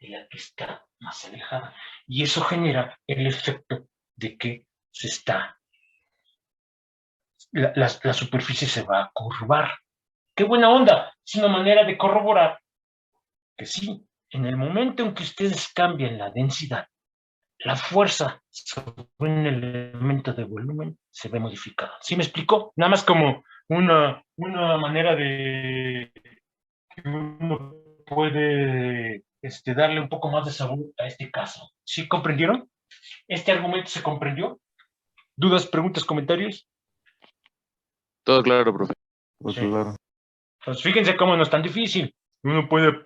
de la que está más alejada. Y eso genera el efecto de que la superficie se va a curvar. ¡Qué buena onda! Es una manera de corroborar que sí, en el momento en que ustedes cambian la densidad, la fuerza sobre un elemento de volumen se ve modificada. ¿Sí me explico? Nada más como una manera de que uno puede darle un poco más de sabor a este caso. ¿Sí comprendieron? ¿Este argumento se comprendió? ¿Dudas, preguntas, comentarios? Todo claro, profe. Sí. Pues fíjense cómo no es tan difícil. Uno puede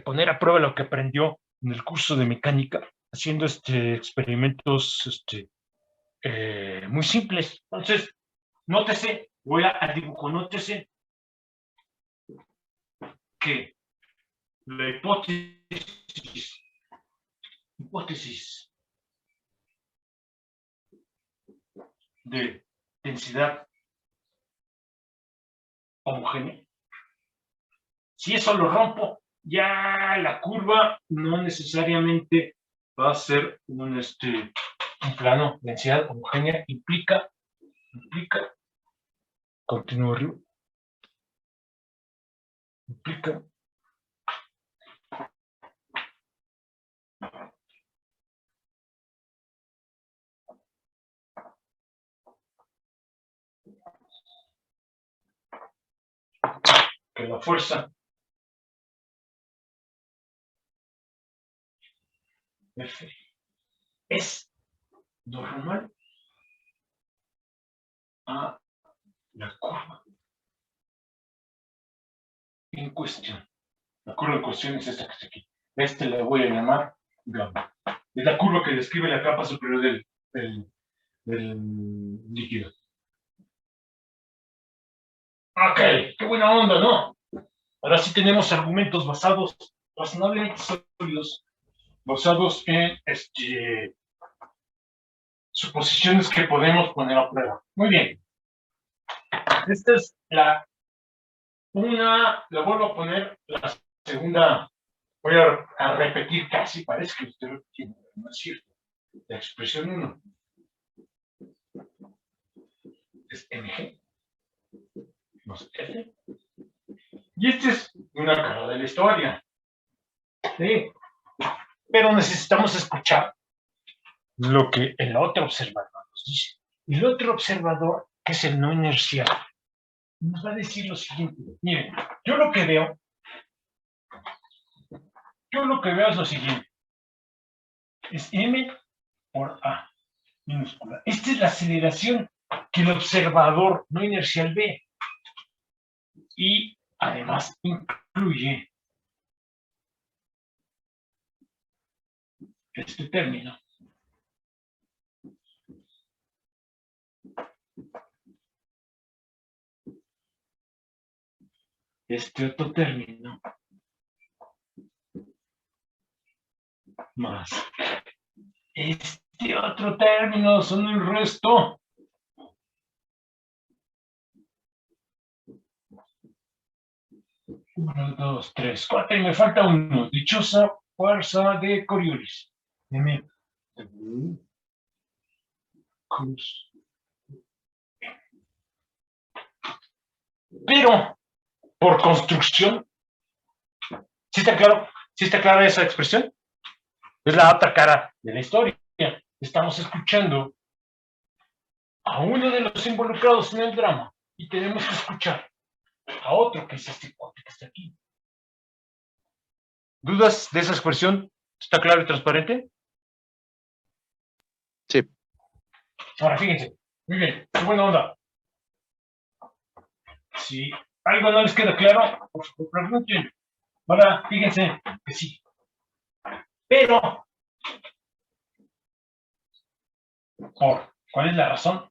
poner a prueba lo que aprendió en el curso de mecánica, haciendo experimentos muy simples. Entonces, nótese, voy a dibujo, nótese que la hipótesis de densidad homogénea, si eso lo rompo, ya la curva no necesariamente va a ser un plano. Densidad homogénea implica, continúo arriba, implica que la fuerza F es normal a la curva en cuestión. La curva en cuestión es esta que está aquí. Le voy a llamar gamma. Es la curva que describe la capa superior del líquido. Ok, qué buena onda, ¿no? Ahora sí tenemos argumentos razonablemente sólidos, basados en suposiciones que podemos poner a prueba. Muy bien. Esta es la vuelvo a poner la segunda, voy a repetir casi, parece que estoy repitiendo, pero no es cierto. La expresión 1 es mg más f. Y esta es una cara de la historia. ¿Sí? Pero necesitamos escuchar lo que el otro observador nos dice. El otro observador, que es el no inercial, nos va a decir lo siguiente. Miren, yo lo que veo es lo siguiente. Es m por a minúscula. Esta es la aceleración que el observador no inercial ve. Y además incluye este término. Este otro término más este otro término son el resto. Uno, dos, tres, cuatro, y me falta uno. Dichosa fuerza de Coriolis. M. Cruz. Pero, por construcción, ¿sí está claro? ¿Sí está clara esa expresión? Es la otra cara de la historia. Estamos escuchando a uno de los involucrados en el drama y tenemos que escuchar a otro que es este cuate que está aquí. ¿Dudas de esa expresión? ¿Está claro y transparente? Sí. Ahora fíjense, muy bien, qué buena onda. Si algo no les queda claro, por favor pregunten. Ahora fíjense que sí. Pero, ¿cuál es la razón?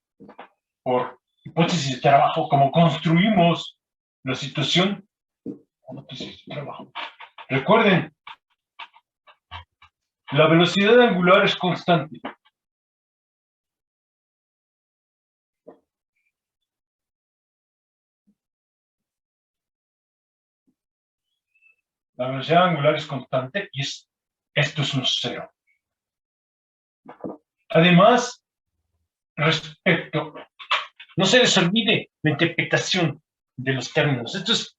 Por hipótesis de trabajo, como construimos la situación, hipótesis de trabajo. Recuerden, la velocidad angular es constante. La velocidad angular es constante y esto es un cero. Además, no se les olvide la interpretación de los términos. Esto es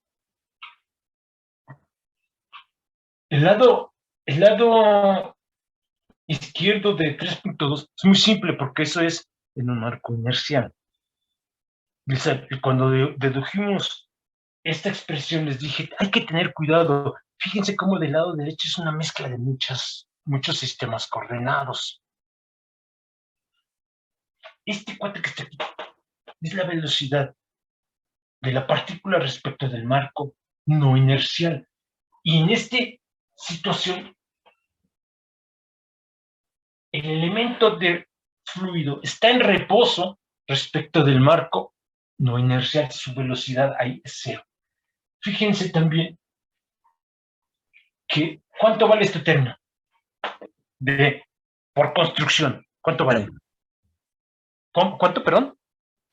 el lado izquierdo de 3.2 es muy simple porque eso es en un marco inercial. Cuando dedujimos esta expresión les dije, hay que tener cuidado. Fíjense cómo del lado derecho es una mezcla de muchos sistemas coordenados. Este cuate que está aquí es la velocidad de la partícula respecto del marco no inercial. Y en esta situación, el elemento de fluido está en reposo respecto del marco no inercial. Su velocidad ahí es cero. Fíjense también que ¿cuánto vale este término? Por construcción, ¿cuánto vale? ¿Cuánto, perdón?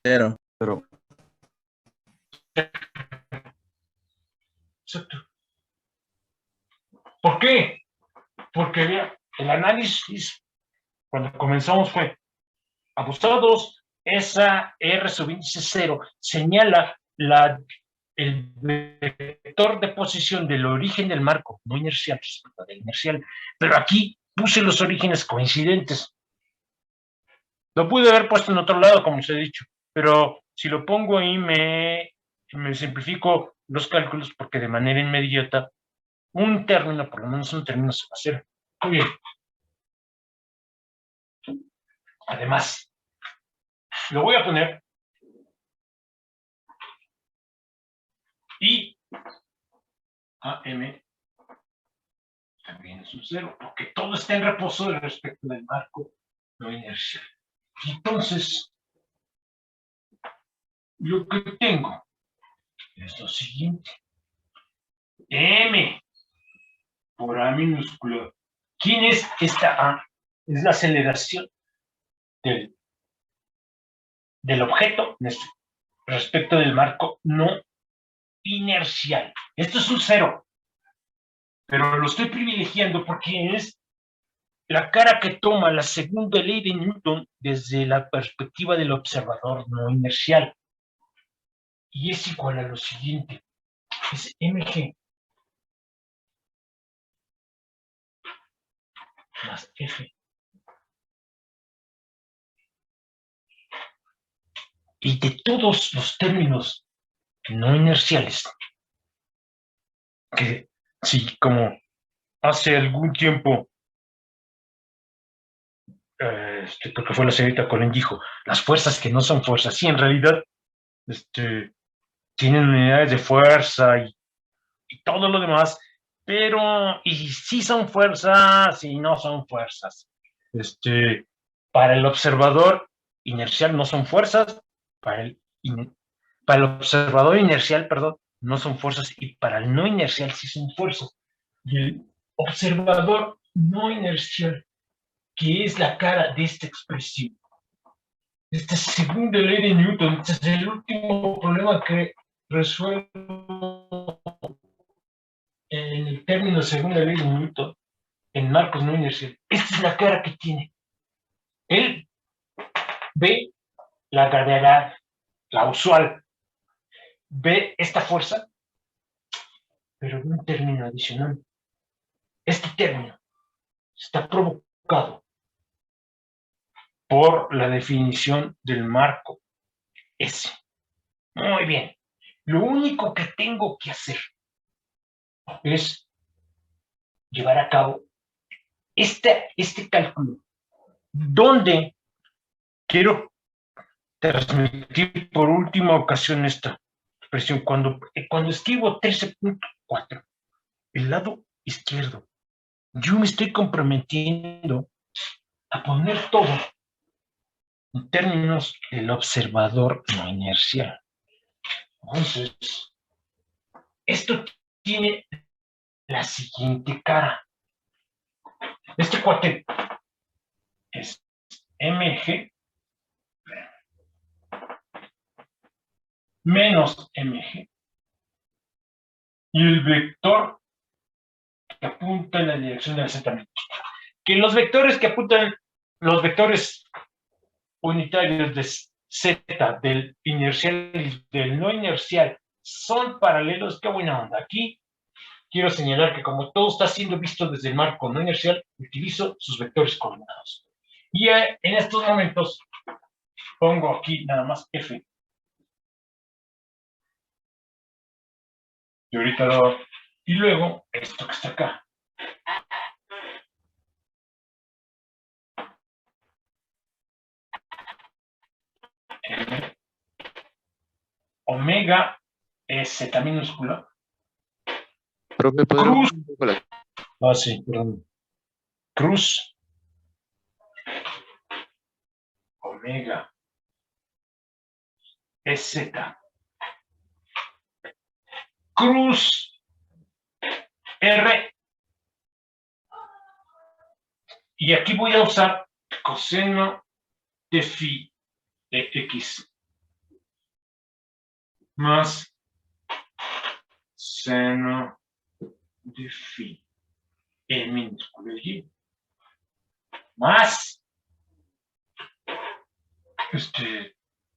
Cero. Exacto. ¿Por qué? Porque vea, el análisis cuando comenzamos fue abusados, esa R subíndice 0 señala el vector de posición del origen del marco, no inercial, del inercial, pero aquí puse los orígenes coincidentes. Lo pude haber puesto en otro lado, como os he dicho, pero si lo pongo ahí me simplifico los cálculos porque de manera inmediata un término, por lo menos un término, se va a hacer. Muy bien. Además, lo voy a poner y AM también es un 0, porque todo está en reposo respecto del marco no inercial. Entonces, lo que tengo es lo siguiente. M por A minúscula. ¿Quién es esta A? Es la aceleración del objeto respecto del marco no inercial. Esto es un 0, pero lo estoy privilegiando porque es la cara que toma la segunda ley de Newton desde la perspectiva del observador no inercial. Y es igual a lo siguiente. Es mg más f. Y de todos los términos no inerciales, que sí, como hace algún tiempo, creo que fue la señorita Colin dijo, las fuerzas que no son fuerzas, sí, en realidad, tienen unidades de fuerza y todo lo demás, pero, y sí son fuerzas y no son fuerzas. Para el observador inercial no son fuerzas, para el observador inercial, perdón, no son fuerzas, y para el no inercial sí son fuerzas. Y el observador no inercial, que es la cara de esta expresión, esta segunda ley de Newton, este es el último problema que resuelvo en el término segunda ley de Newton, en marcos no inerciales. Esta es la cara que tiene. Él ve la gravedad, la usual, ve esta fuerza, pero de un término adicional. Este término está provocado por la definición del marco S. Muy bien. Lo único que tengo que hacer es llevar a cabo este cálculo, donde quiero transmitir por última ocasión esta expresión. Cuando escribo 13.4, el lado izquierdo, yo me estoy comprometiendo a poner todo en términos del observador no inercial. Entonces, esto tiene la siguiente cara. Este cuate es mg menos mg, y el vector que apunta en la dirección del z. Que los vectores que apuntan, los vectores unitarios de z, del inercial y del no inercial, son paralelos. Qué buena onda. Aquí quiero señalar que como todo está siendo visto desde el marco no inercial, utilizo sus vectores coordinados. Y en estos momentos pongo aquí nada más f. Y ahorita y luego esto que está acá. Omega es z minúscula. Profe, ¿puedo Cruz. un poco la- Sí, perdón. Cruz. Omega es z. Cruz R. Y aquí voy a usar coseno de phi de x más seno de phi en minúscula y más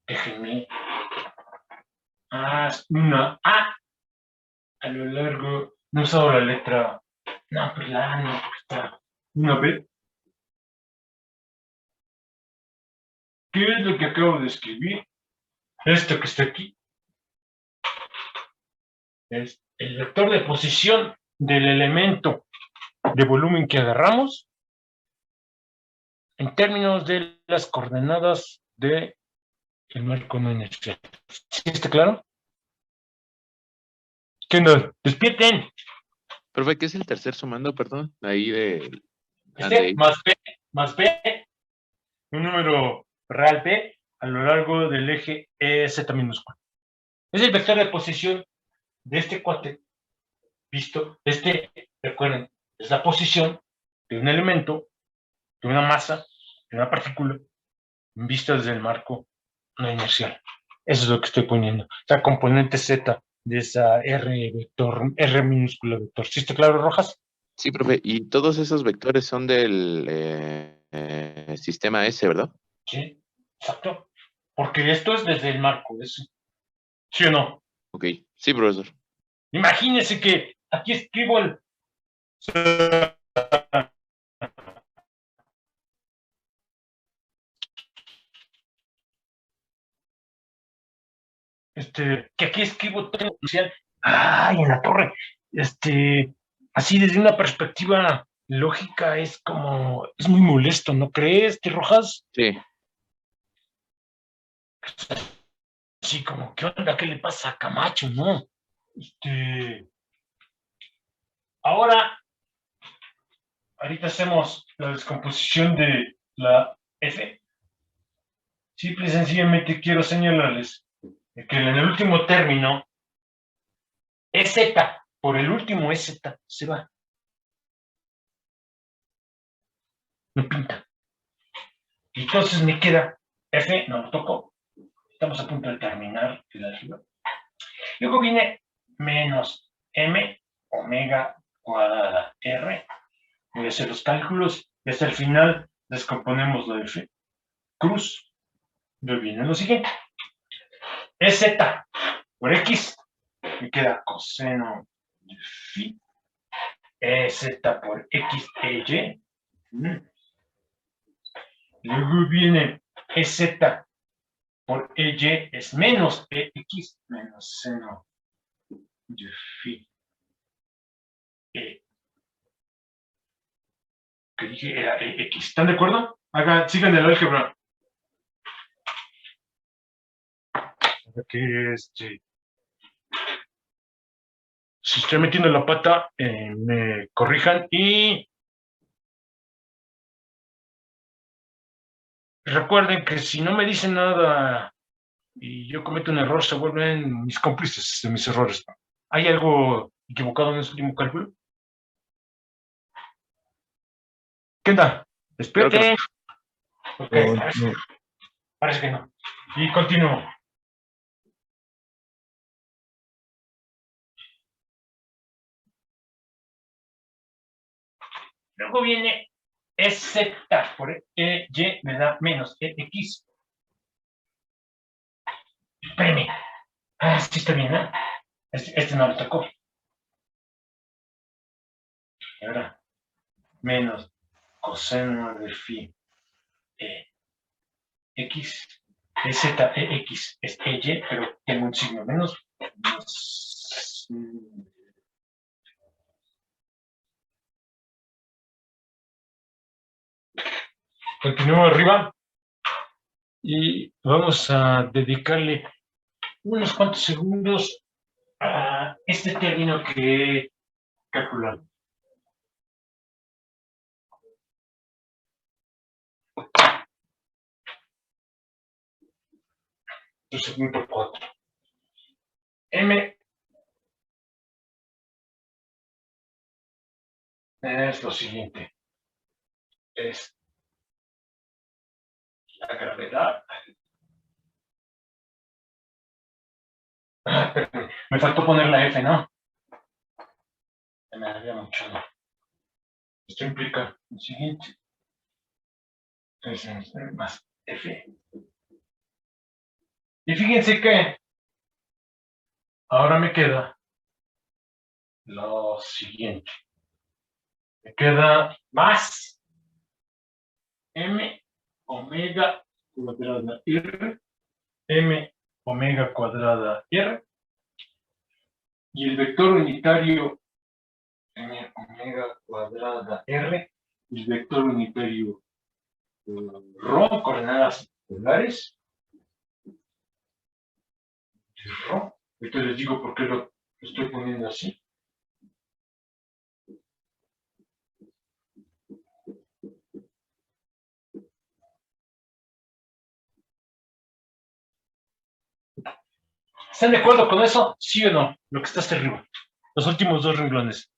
déjenme más una a lo largo. No he usado la letra, no, pero la A no, porque está una B. ¿Qué es lo que acabo de escribir? Esto que está aquí es el vector de posición del elemento de volumen que agarramos en términos de las coordenadas del marco no inercial. ¿Sí está claro? ¿Qué onda? ¡Despierten! Profe, ¿qué es el tercer sumando, perdón? Ahí de... Más B, un número real B a lo largo del eje Z minúsculo. Es el vector de posición de este cuate, visto, recuerden, es la posición de un elemento, de una masa, de una partícula, vista desde el marco no inercial. Eso es lo que estoy poniendo. La componente Z de esa R vector, R minúscula vector. ¿Sí está claro, Rojas? Sí, profe, y todos esos vectores son del sistema S, ¿verdad? Sí, exacto. Porque esto es desde el marco, ¿sí o no? Ok, sí, profesor. Imagínense que aquí escribo el... que aquí escribo todo inicial, ¡ay, en la torre! Así desde una perspectiva lógica es muy molesto, ¿no crees, Rojas? Sí. Sí, como, ¿qué onda? ¿Qué le pasa a Camacho, no? Ahorita hacemos la descomposición de la F. Simple y sencillamente quiero señalarles que en el último término, EZ, por el último EZ, se va. No pinta. Entonces me queda F, no lo toco. Estamos a punto de terminar el álgebra. Luego viene menos M omega cuadrada R. Voy a hacer los cálculos y hasta el final descomponemos la F. Cruz. Luego viene lo siguiente. EZ por X me queda coseno de phi. EZ por X, EY. Luego viene EZ por EY es menos EX menos seno de phi. Que dije era EX. ¿Están de acuerdo? Sigan el álgebra. Que si estoy metiendo la pata, me corrijan y recuerden que si no me dicen nada y yo cometo un error, se vuelven mis cómplices de mis errores. ¿Hay algo equivocado en ese último cálculo? ¿Qué onda? ¿Despierten? Ok, parece que no. Y continúo. Luego viene EZ por EY me da menos EX. Espérame. Sí está bien, ¿no? Este no lo tocó. Ahora, menos coseno de phi X, EZ, EX es EY, pero tengo un signo menos. Continúo arriba y vamos a dedicarle unos cuantos segundos a este término que he calculado. 4. M es lo siguiente. Es la gravedad. Perdón, me faltó poner la F, ¿no? Me había mucho. Esto implica lo siguiente. Entonces, más F. Y fíjense que ahora me queda lo siguiente. Me queda más M omega cuadrada R, M omega cuadrada R, y el vector unitario omega cuadrada R, el vector unitario ρ, coordenadas polares. Ρ. Ahorita les digo por qué lo estoy poniendo así. ¿Están de acuerdo con eso? ¿Sí o no? Lo que está hasta arriba. Los últimos dos renglones.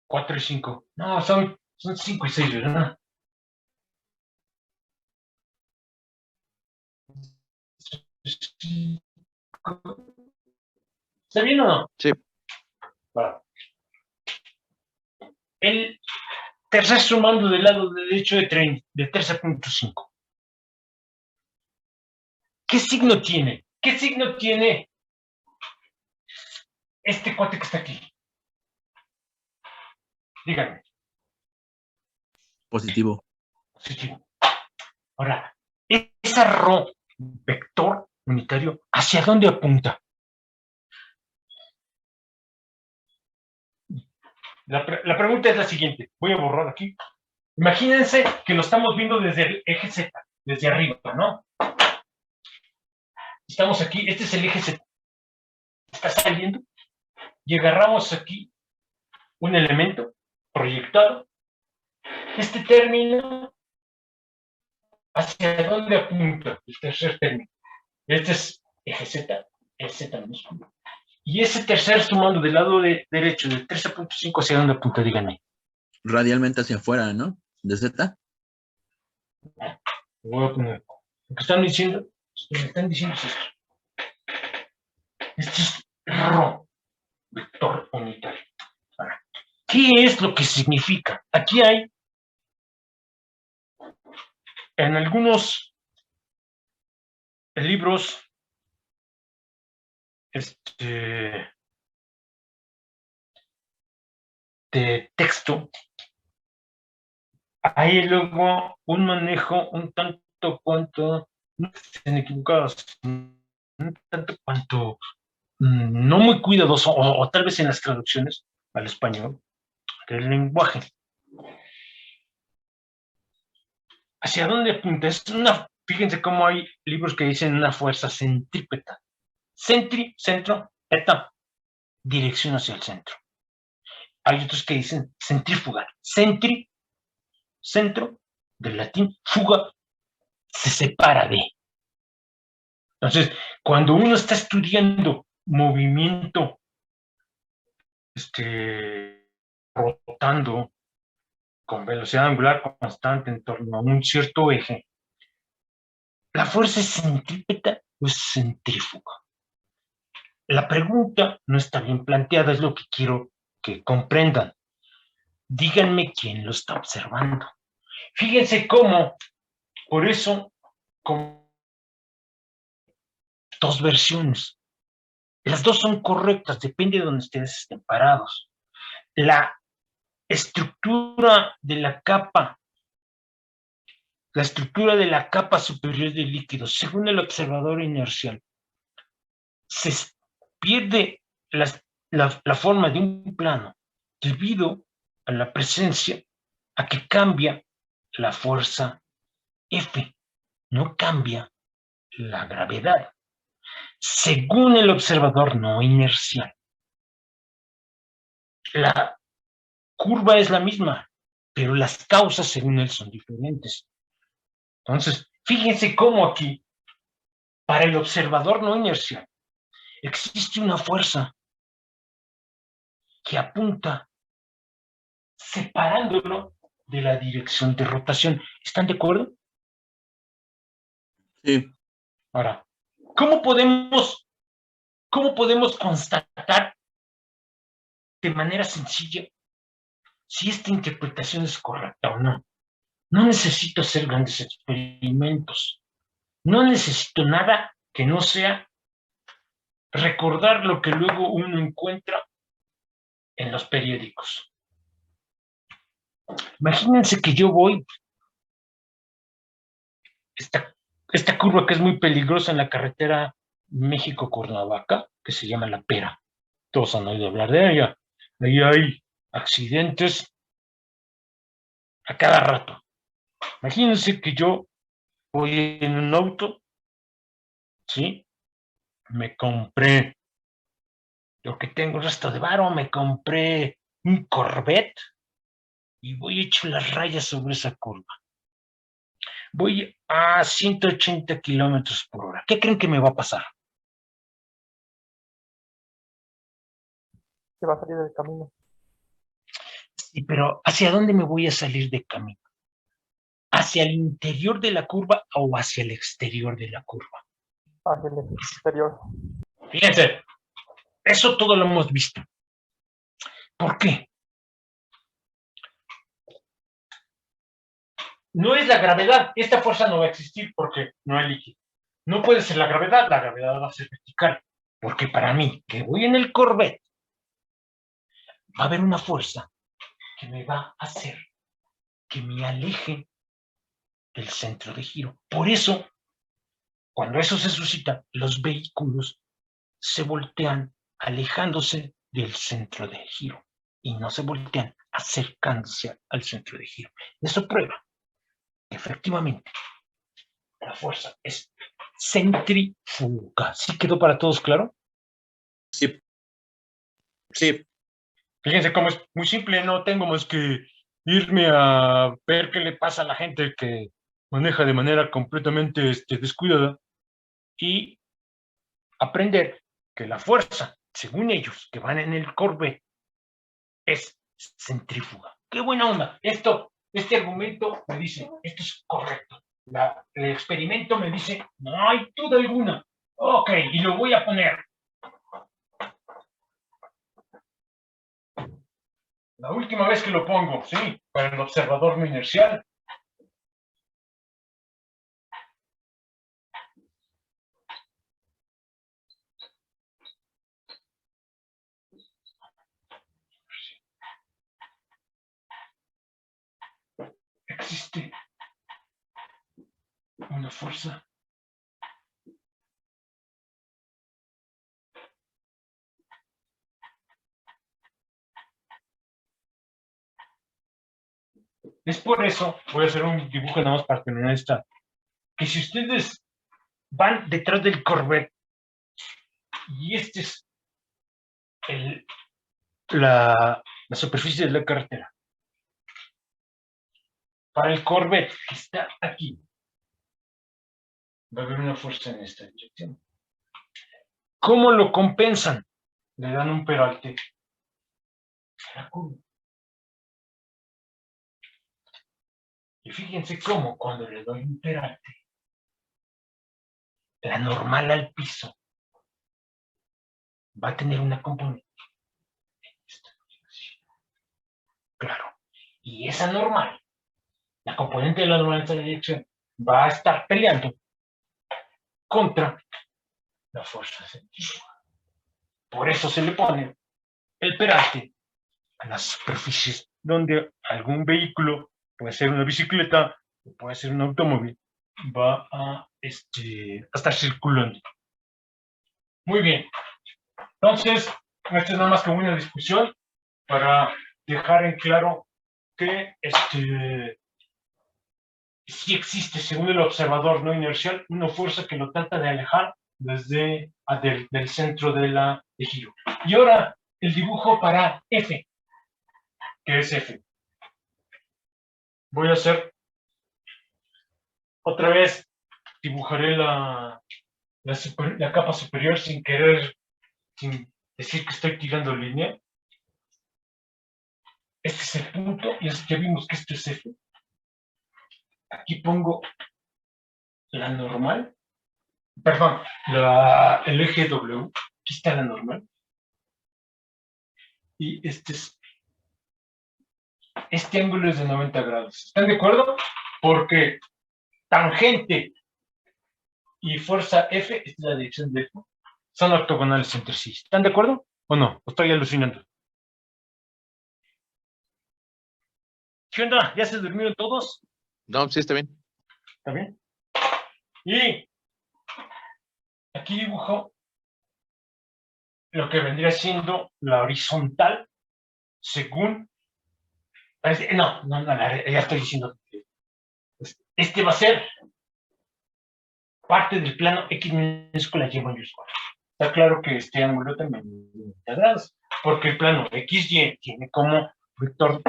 4 y 5. No, son 5 y 6, ¿verdad? ¿Está bien o no? Sí. Bueno. El tercer sumando del lado derecho de 13.5. ¿Qué signo tiene? ¿Qué signo tiene este cuate que está aquí? Díganme. Positivo. Positivo. Ahora, esa ρ, vector unitario, ¿hacia dónde apunta? La pregunta es la siguiente. Voy a borrar aquí. Imagínense que lo estamos viendo desde el eje Z, desde arriba, ¿no? Estamos aquí, este es el eje Z. Está saliendo y agarramos aquí un elemento proyectado. Este término, ¿hacia dónde apunta el tercer término? Este es eje Z, el Z minúsculo. Y ese tercer sumando del lado derecho del 13.5, ¿hacia dónde apunta? Díganme. Radialmente hacia afuera, ¿no? De Z. Voy a poner. Lo que están diciendo, lo que están diciendo es esto. Este es ρ, vector unitario. Ahora, ¿qué es lo que significa? Aquí hay, en algunos libros, de texto, hay luego un manejo un tanto cuanto, no estén equivocados, un tanto cuanto no muy cuidadoso, o tal vez en las traducciones al español del lenguaje. ¿Hacia dónde apunta? Fíjense cómo hay libros que dicen una fuerza centrípeta. Centro, eta, dirección hacia el centro. Hay otros que dicen centrífuga. Centro, del latín, fuga, se separa de. Entonces, cuando uno está estudiando movimiento, rotando con velocidad angular constante en torno a un cierto eje, ¿la fuerza es centrípeta o es centrífuga? La pregunta no está bien planteada, es lo que quiero que comprendan. Díganme quién lo está observando. Fíjense cómo, por eso, con dos versiones. Las dos son correctas, depende de donde ustedes estén parados. La estructura de la capa superior del líquido, según el observador inercial, se pierde la forma de un plano debido a la presencia, a que cambia la fuerza F, no cambia la gravedad, según el observador no inercial. La curva es la misma, pero las causas según él son diferentes. Entonces, fíjense cómo aquí, para el observador no inercial, existe una fuerza que apunta separándolo de la dirección de rotación. ¿Están de acuerdo? Sí. Ahora, ¿cómo podemos constatar de manera sencilla si esta interpretación es correcta o no? No necesito hacer grandes experimentos. No necesito nada que no sea recordar lo que luego uno encuentra en los periódicos. Imagínense que yo voy, esta curva que es muy peligrosa en la carretera México-Cuernavaca, que se llama La Pera. todos han oído hablar de ella. Ahí hay accidentes a cada rato. Imagínense que yo voy en un auto, ¿sí? Me compré, lo que tengo resto de varo, me compré un Corvette y voy hecho las rayas sobre esa curva. Voy a 180 kilómetros por hora. ¿Qué creen que me va a pasar? Se va a salir del camino. Sí, pero ¿hacia dónde me voy a salir de camino? ¿Hacia el interior de la curva o hacia el exterior de la curva? Hacia el exterior. Fíjense, eso todo lo hemos visto. ¿Por qué? No es la gravedad. Esta fuerza no va a existir porque no hay líquido. No puede ser la gravedad va a ser vertical. Porque para mí, que voy en el Corvette, va a haber una fuerza que me va a hacer que me aleje del centro de giro. Por eso, cuando eso se suscita, los vehículos se voltean alejándose del centro de giro y no se voltean acercándose al centro de giro. Eso prueba que efectivamente la fuerza es centrífuga. ¿Sí quedó para todos claro? Sí. Sí. Fíjense cómo es muy simple, no tengo más que irme a ver qué le pasa a la gente que maneja de manera completamente descuidada y aprender que la fuerza, según ellos, que van en el Corvette, es centrífuga. ¡Qué buena onda! Este argumento me dice, esto es correcto. El experimento me dice, no hay duda alguna. Ok, y lo voy a poner. La última vez que lo pongo, sí, para el observador no inercial. Existe una fuerza es por eso, voy a hacer un dibujo nada más para terminar esta, que si ustedes van detrás del Corvette y este es la superficie de la carretera, para el Corvette que está aquí, va a haber una fuerza en esta dirección. ¿Cómo lo compensan? Le dan un peralte a la curva. Y fíjense cómo cuando le doy un peralte, la normal al piso va a tener una componente en esta dirección. Claro. Y esa normal, la componente de la normal en esta dirección, va a estar peleando contra la fuerza centrífuga. Por eso se le pone el peralte a las superficies donde algún vehículo, puede ser una bicicleta, puede ser un automóvil, va a estar circulando. Muy bien. Entonces, esto es nada más que una discusión para dejar en claro que sí existe, según el observador no inercial, una fuerza que lo trata de alejar del centro de giro. Y ahora el dibujo para F. ¿Qué es F? Voy a hacer otra vez, dibujaré la capa superior sin decir que estoy tirando línea. Este es el punto y ya vimos que esto es F. Aquí pongo la normal, perdón, el eje W, aquí está la normal. Y este ángulo es de 90 grados. ¿Están de acuerdo? Porque tangente y fuerza F, esta es la dirección de F, son ortogonales entre sí. ¿Están de acuerdo o no? ¿O estoy alucinando? ¿Qué onda? ¿Ya se durmieron todos? No, sí, está bien. ¿Está bien? Y aquí dibujo lo que vendría siendo la horizontal según... No, ya estoy diciendo. Este va a ser parte del plano X minúscula Y mayúscula. Está claro que este ángulo también es de 90 grados, porque el plano XY tiene como vector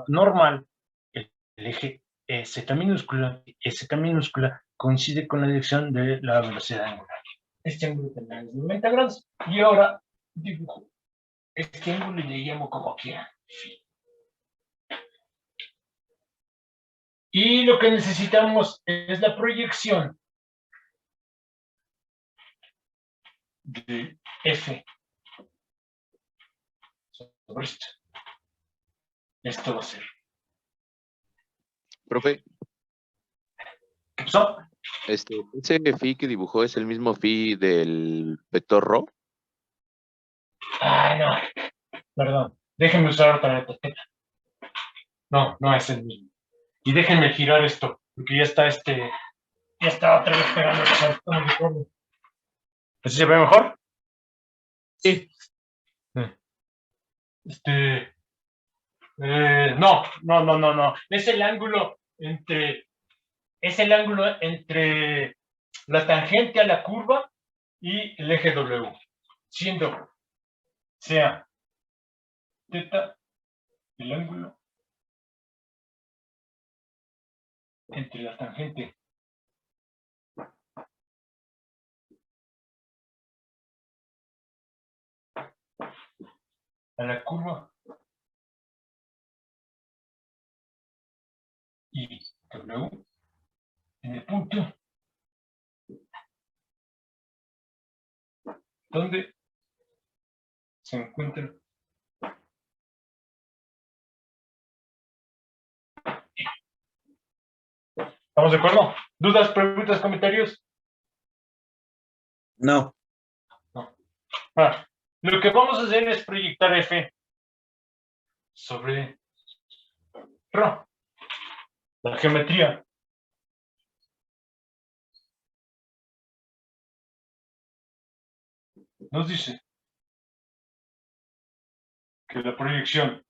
normal el eje Z minúscula coincide con la dirección de la velocidad angular. Este ángulo también es de 90 grados. Y ahora dibujo este ángulo y le llamo como quiera. Y lo que necesitamos es la proyección de F sobre esto. Esto va a ser. Profe, ¿Qué pasó? ese phi que dibujó es el mismo phi del vector ρ. No. Perdón. Déjenme usar otra vez teta. No es el mismo. Y déjenme girar esto, porque ya está otra vez pegando. ¿Así se ve mejor? Sí. No. Es el ángulo entre la tangente a la curva y el eje W, siendo sea teta el ángulo entre la tangente a la curva y W en el punto donde se encuentra ¿Estamos de acuerdo? ¿Dudas, preguntas, comentarios? No. Lo que vamos a hacer es proyectar F sobre ρ. La geometría. Nos dice que la proyección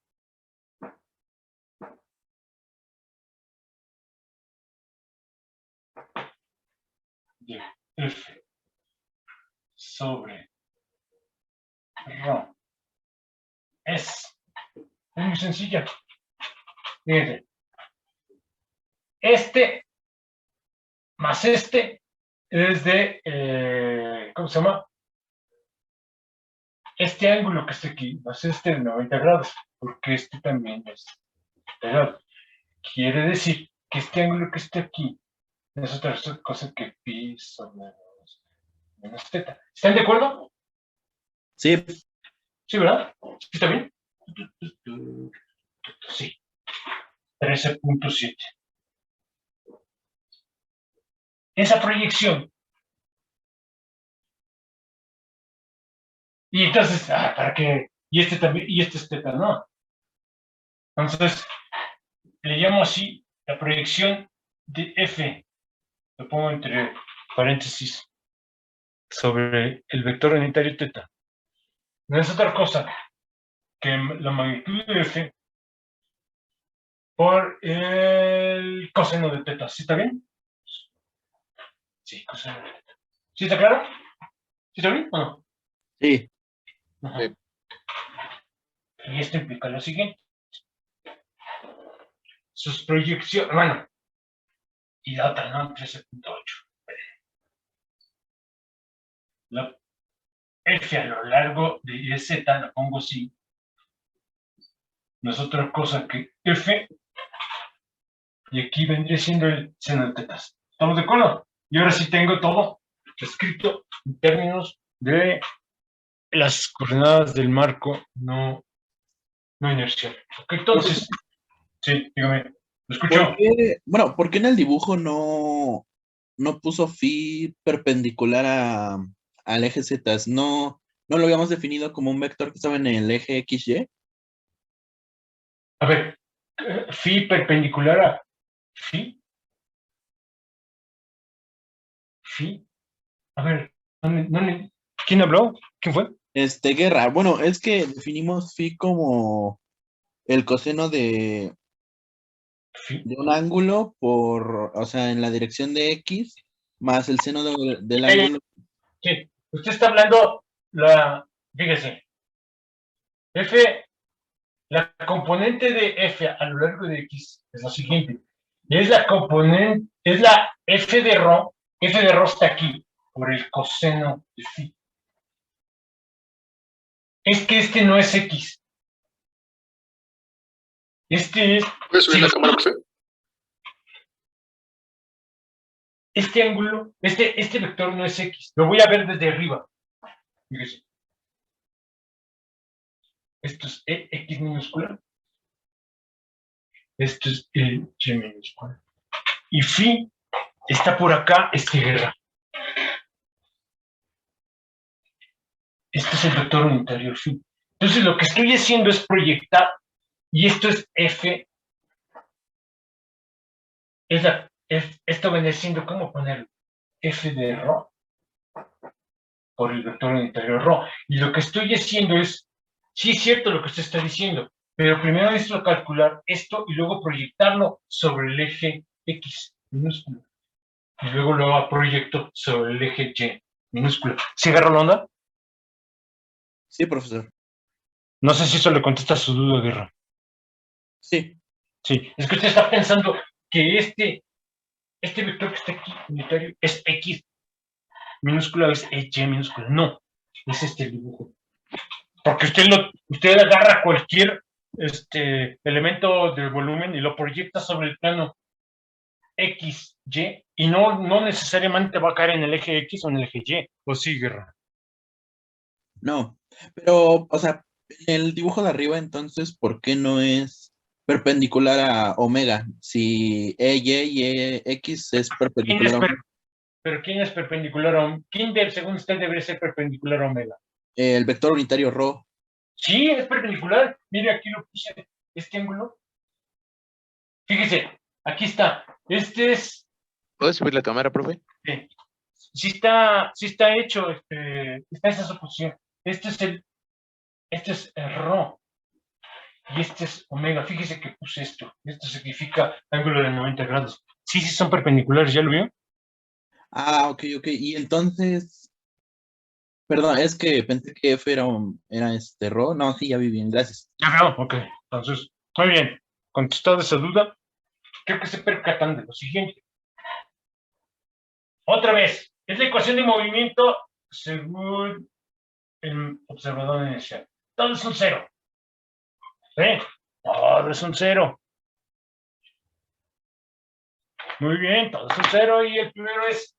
de F sobre ρ es muy sencilla. Fíjense. Este más este es de, ¿cómo se llama? Este ángulo que está aquí, más este de 90 grados, porque este también es pegado. Quiere decir que este ángulo que está aquí es otra cosa que pi sobre menos teta. ¿Están de acuerdo? Sí. ¿Sí, verdad? ¿Sí está bien? Sí. 13.7. Esa proyección. Y entonces, ¿para qué? Y este también, y este es teta, ¿no? Entonces, le llamo así la proyección de F. Lo pongo entre paréntesis sobre el vector unitario teta. No es otra cosa que la magnitud de F por el coseno de teta. ¿Sí está bien? Sí, coseno de teta. ¿Sí está claro? ¿Sí está bien o no? Sí. Ajá. Y esto implica lo siguiente. Sus proyecciones, bueno, y la otra, ¿no? 13.8. La F a lo largo de Z, la pongo así, no es otra cosa que F, y aquí vendría siendo el seno de tetas. ¿Estamos de acuerdo? Y ahora sí tengo todo escrito en términos de las coordenadas del marco no inercial. Ok, entonces, sí, dígame, ¿lo escucho? ¿Por qué en el dibujo no puso phi perpendicular al eje Z? ¿No lo habíamos definido como un vector que estaba en el eje XY? A ver, phi perpendicular a phi. Phi. A ver, ¿Quién habló? ¿Quién fue? Guerra. Bueno, es que definimos phi como el coseno de Sí. un ángulo o sea, en la dirección de X, más el seno del Eh, ángulo. Sí, usted está hablando, fíjese, F, la componente de F a lo largo de X es la siguiente. Es la componente, es la F de Rho está aquí, por el coseno de phi. Es que este no es X. Este es. ¿Puedes subir la cámara, profe? Este ángulo, este vector no es X. Lo voy a ver desde arriba. Fíjese. Esto es X minúscula. Esto es Y minúscula. Y phi está por acá, Guerra. Este es el vector unitario phi. Entonces lo que estoy haciendo es proyectar, y esto es F. Esto viene siendo, ¿cómo ponerlo? F de Rho por el vector unitario Rho. Y lo que estoy haciendo es, sí es cierto lo que usted está diciendo, pero primero necesito calcular esto y luego proyectarlo sobre el eje X minúsculo. Y luego lo proyecto sobre el eje Y minúsculo. ¿Sí agarró la onda? Sí, profesor. No sé si eso le contesta su duda, Guerra. Sí. Sí, es que usted está pensando que este vector que está aquí, unitario, es X minúscula, es Y minúscula. No, es este dibujo. Porque usted agarra cualquier elemento del volumen y lo proyecta sobre el plano X, Y, y no necesariamente va a caer en el eje X o en el eje Y. ¿O sí, Guerra? No, pero, o sea, en el dibujo de arriba, entonces, ¿por qué no es perpendicular a omega? Si y X es perpendicular a omega. ¿Pero quién es perpendicular a omega? ¿Quién, según usted, debería ser perpendicular a omega? El vector unitario Rho. Sí, es perpendicular. Mire, aquí lo puse, este ángulo. Fíjese, aquí está. Este es. ¿Puedes subir la cámara, profe? Sí está hecho, está esa suposición. Este es el Rho. Y este es omega. Fíjese que puse esto. Esto significa ángulo de 90 grados. Sí, son perpendiculares, ¿ya lo vio? Ah, ok. Y entonces, perdón, es que pensé que F era Rho. No, sí, ya vi bien, gracias. Ya veo, ok. Entonces, muy bien. Contestada esa duda, creo que se percatan de lo siguiente. Otra vez, es la ecuación de movimiento según el observador inicial. Todo es un cero. ¿Sí? Todo es un cero. Muy bien, todo es un cero y el primero es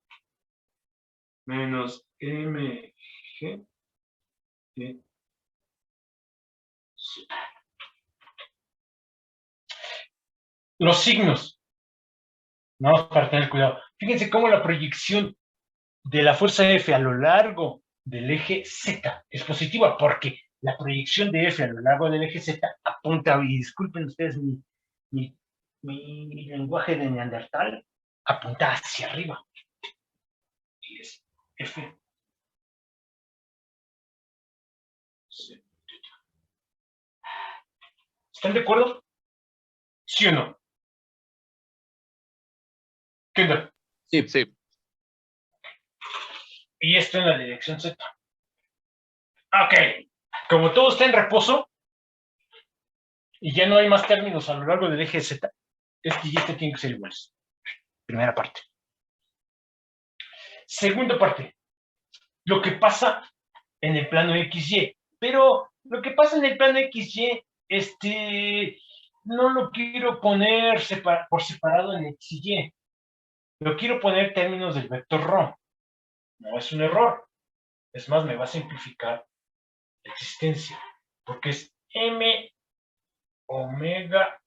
menos mg de c. Los signos. Vamos para tener cuidado. Fíjense cómo la proyección de la fuerza F a lo largo del eje Z es positiva, porque la proyección de F a lo largo del eje Z apunta, y disculpen ustedes mi lenguaje de neandertal, apunta hacia arriba. Y es F. ¿Están de acuerdo? ¿Sí o no? ¿Qué onda? Sí. Y esto en la dirección Z. Ok. Como todo está en reposo y ya no hay más términos a lo largo del eje Z, este y este tienen que ser iguales. Primera parte. Segunda parte. Lo que pasa en el plano XY. Pero lo que pasa en el plano XY, no lo quiero poner por separado en X y Y. Lo quiero poner en términos del vector Rho. No es un error. Es más, me va a simplificar la existencia. Porque es M omega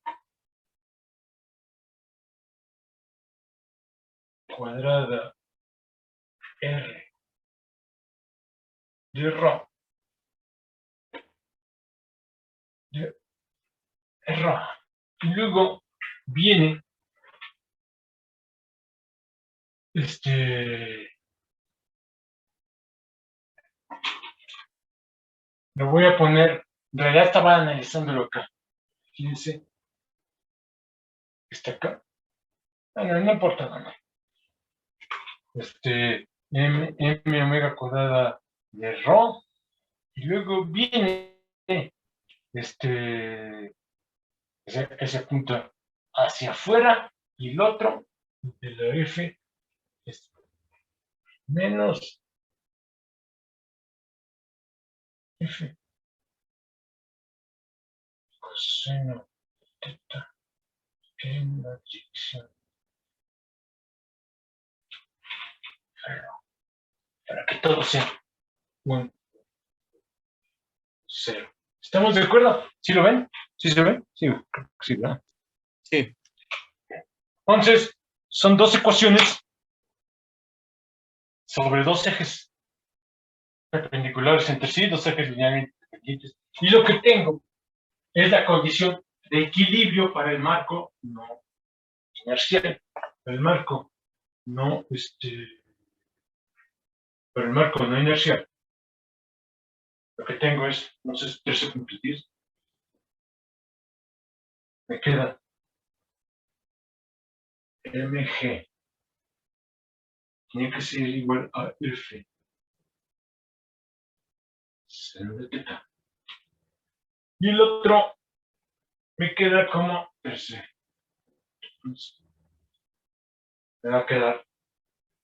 cuadrada R de Rho. De Rho. Y luego viene Lo voy a poner, en realidad estaba analizándolo acá. Fíjense. Está acá. No importa nada. M omega cuadrada de Rho. Y luego viene ese punto hacia afuera y el otro de la F es menos F coseno teta en la dirección para que todo sea un 0. ¿Estamos de acuerdo? ¿Sí lo ven? ¿Sí se ve? Sí, sí, ¿verdad? Sí. Entonces, son dos ecuaciones sobre dos ejes perpendiculares entre sí, dos ejes linealmente independientes. Y lo que tengo es la condición de equilibrio para el marco no inercial, para el marco no, para el marco no inercial. Lo que tengo es, no sé, 13.10. Me queda mg. Tiene que ser igual a f. Seno de teta. Y el otro me queda como tercero. Me va a quedar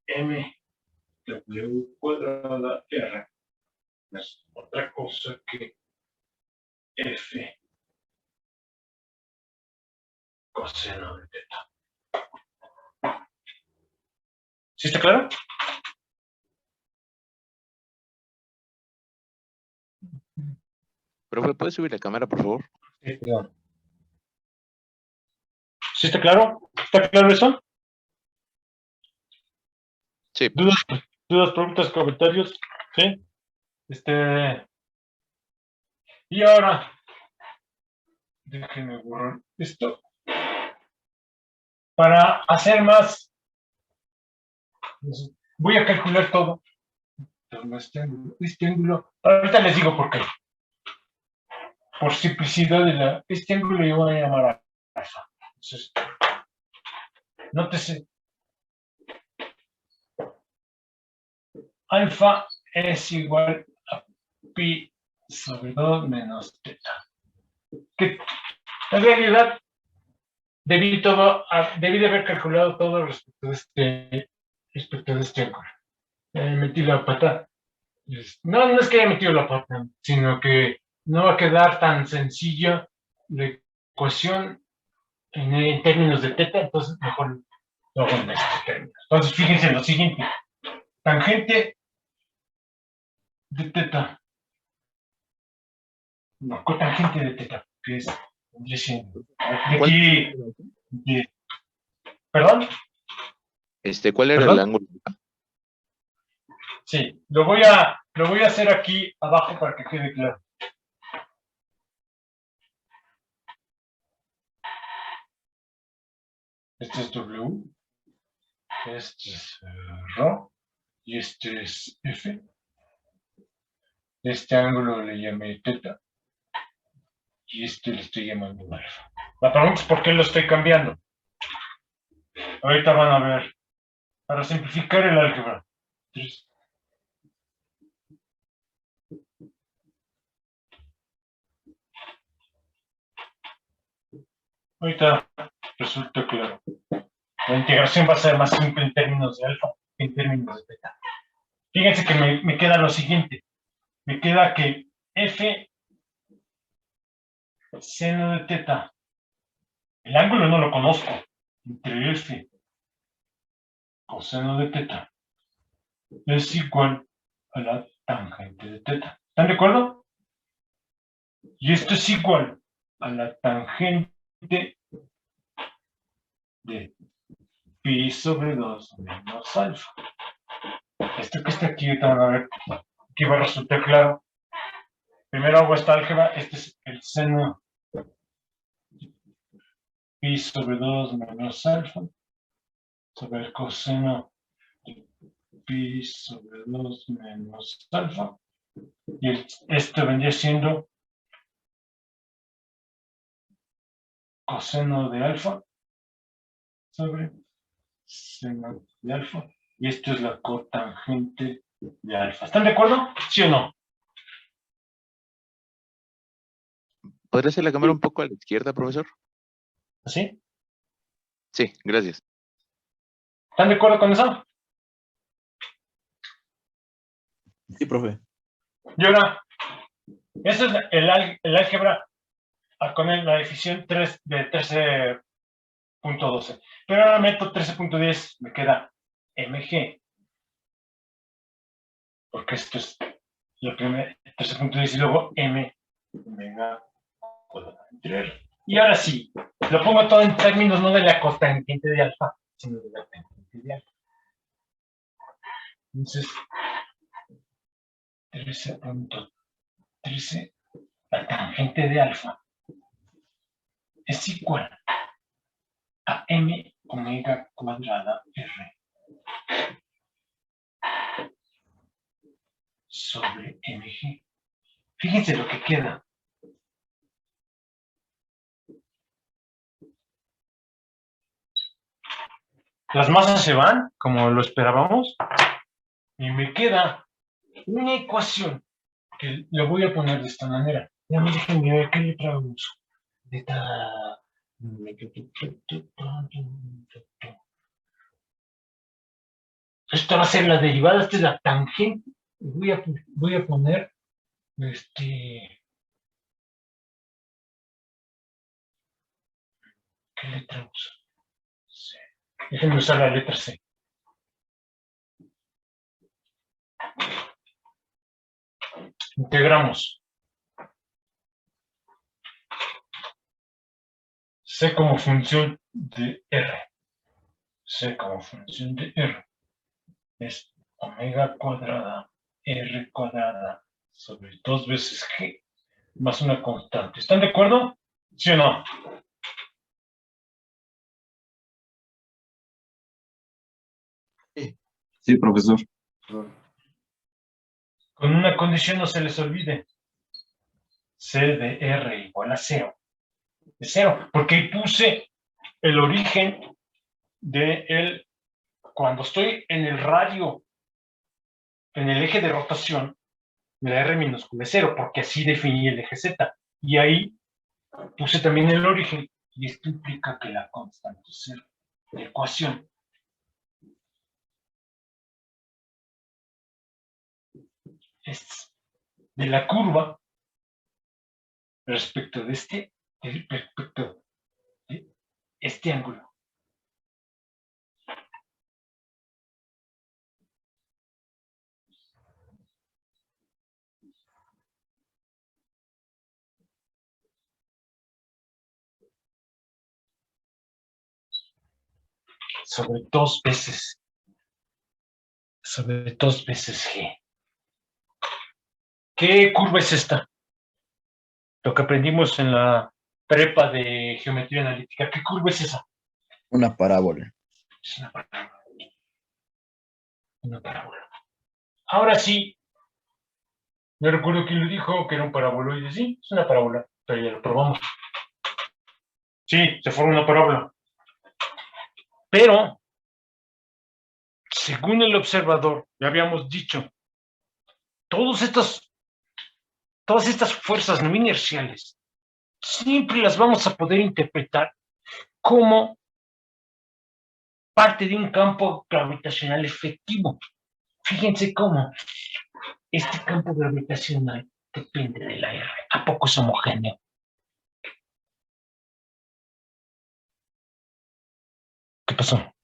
m w cuadrada r. No es otra cosa que f coseno de teta. ¿Sí está claro? Profe, ¿puede subir la cámara, por favor? Sí, perdón. ¿Sí está claro? ¿Está claro eso? Sí. ¿Dudas, preguntas, comentarios? ¿Sí? Y ahora, déjenme borrar esto. Para hacer más, voy a calcular todo. Este ángulo, ahorita les digo por qué. Por simplicidad de este ángulo yo voy a llamar a alfa. Entonces, nótese. Alfa es igual a pi sobre 2 menos teta. Que en realidad debí de haber calculado todo respecto de este ángulo. Metí la pata. No es que haya metido la pata, sino que no va a quedar tan sencillo la ecuación en términos de teta, entonces mejor lo hago en este término. Entonces fíjense en lo siguiente. Tangente de teta. No, cotangente de teta, que es de aquí. ¿Perdón? ¿Cuál era el ángulo? Sí, lo voy a hacer aquí abajo para que quede claro. Este es W, este es Rho y este es F. Este ángulo le llamé teta y este le estoy llamando alfa. La pregunta es por qué lo estoy cambiando. Ahorita van a ver. Para simplificar el álgebra. Ahorita resulta claro. La integración va a ser más simple en términos de alfa que en términos de teta. Fíjense que me queda lo siguiente. Me queda que f seno de teta. El ángulo no lo conozco. Entre f coseno de teta es igual a la tangente de teta. ¿Están de acuerdo? Y esto es igual a la tangente de pi sobre 2 menos alfa. Esto que está aquí, van a ver, aquí va a resultar claro. Primero hago esta álgebra, este es el seno pi sobre 2 menos alfa sobre el coseno de pi sobre 2 menos alfa. Y esto vendría siendo coseno de alfa sobre seno de alfa. Y esto es la cotangente de alfa. ¿Están de acuerdo? ¿Sí o no? ¿Podría hacer la cámara un poco a la izquierda, profesor? ¿Así? Sí, gracias. ¿Están de acuerdo con eso? Sí, profe. Y ahora, ese es el álgebra con la definición 3 de 13.12. Pero ahora meto 13.10, me queda mg. Porque esto es la primera 13.10 y luego m omega cuadrada. Y ahora sí, lo pongo todo en términos no de la cotangente de alfa, sino de la tangente de alfa. Entonces, 13.13, la tangente de alfa es igual a m omega cuadrada r sobre mg. Fíjense lo que queda. Las masas se van, como lo esperábamos, y me queda una ecuación que lo voy a poner de esta manera. Ya me déjenme ver qué letra uso. Esta va a ser la derivada, esta es la tangente. Voy a poner ¿qué letra uso? C. Déjenme usar la letra C. Integramos. C como función de R. C como función de R. Es omega cuadrada R cuadrada sobre 2 veces G más una constante. ¿Están de acuerdo? ¿Sí o no? Sí, profesor. Con una condición no se les olvide. C de R igual a 0. De 0, porque puse el origen de él cuando estoy en el radio, en el eje de rotación, la R minúscula es 0, porque así definí el eje Z. Y ahí puse también el origen, y esto implica que la constante es 0. La ecuación es de la curva respecto de este ángulo. Sobre 2 veces G. ¿Qué curva es esta? Lo que aprendimos en la prepa de geometría analítica. ¿Qué curva es esa? Una parábola. Es una parábola. Una parábola. Ahora sí, yo recuerdo quién lo dijo, que era un paraboloide. Sí, es una parábola, pero ya lo probamos. Sí, se forma una parábola. Pero, según el observador, ya habíamos dicho, todas estas fuerzas no inerciales siempre las vamos a poder interpretar como parte de un campo gravitacional efectivo. Fíjense cómo este campo gravitacional depende de la R. ¿A poco es homogéneo? ¿Qué pasó?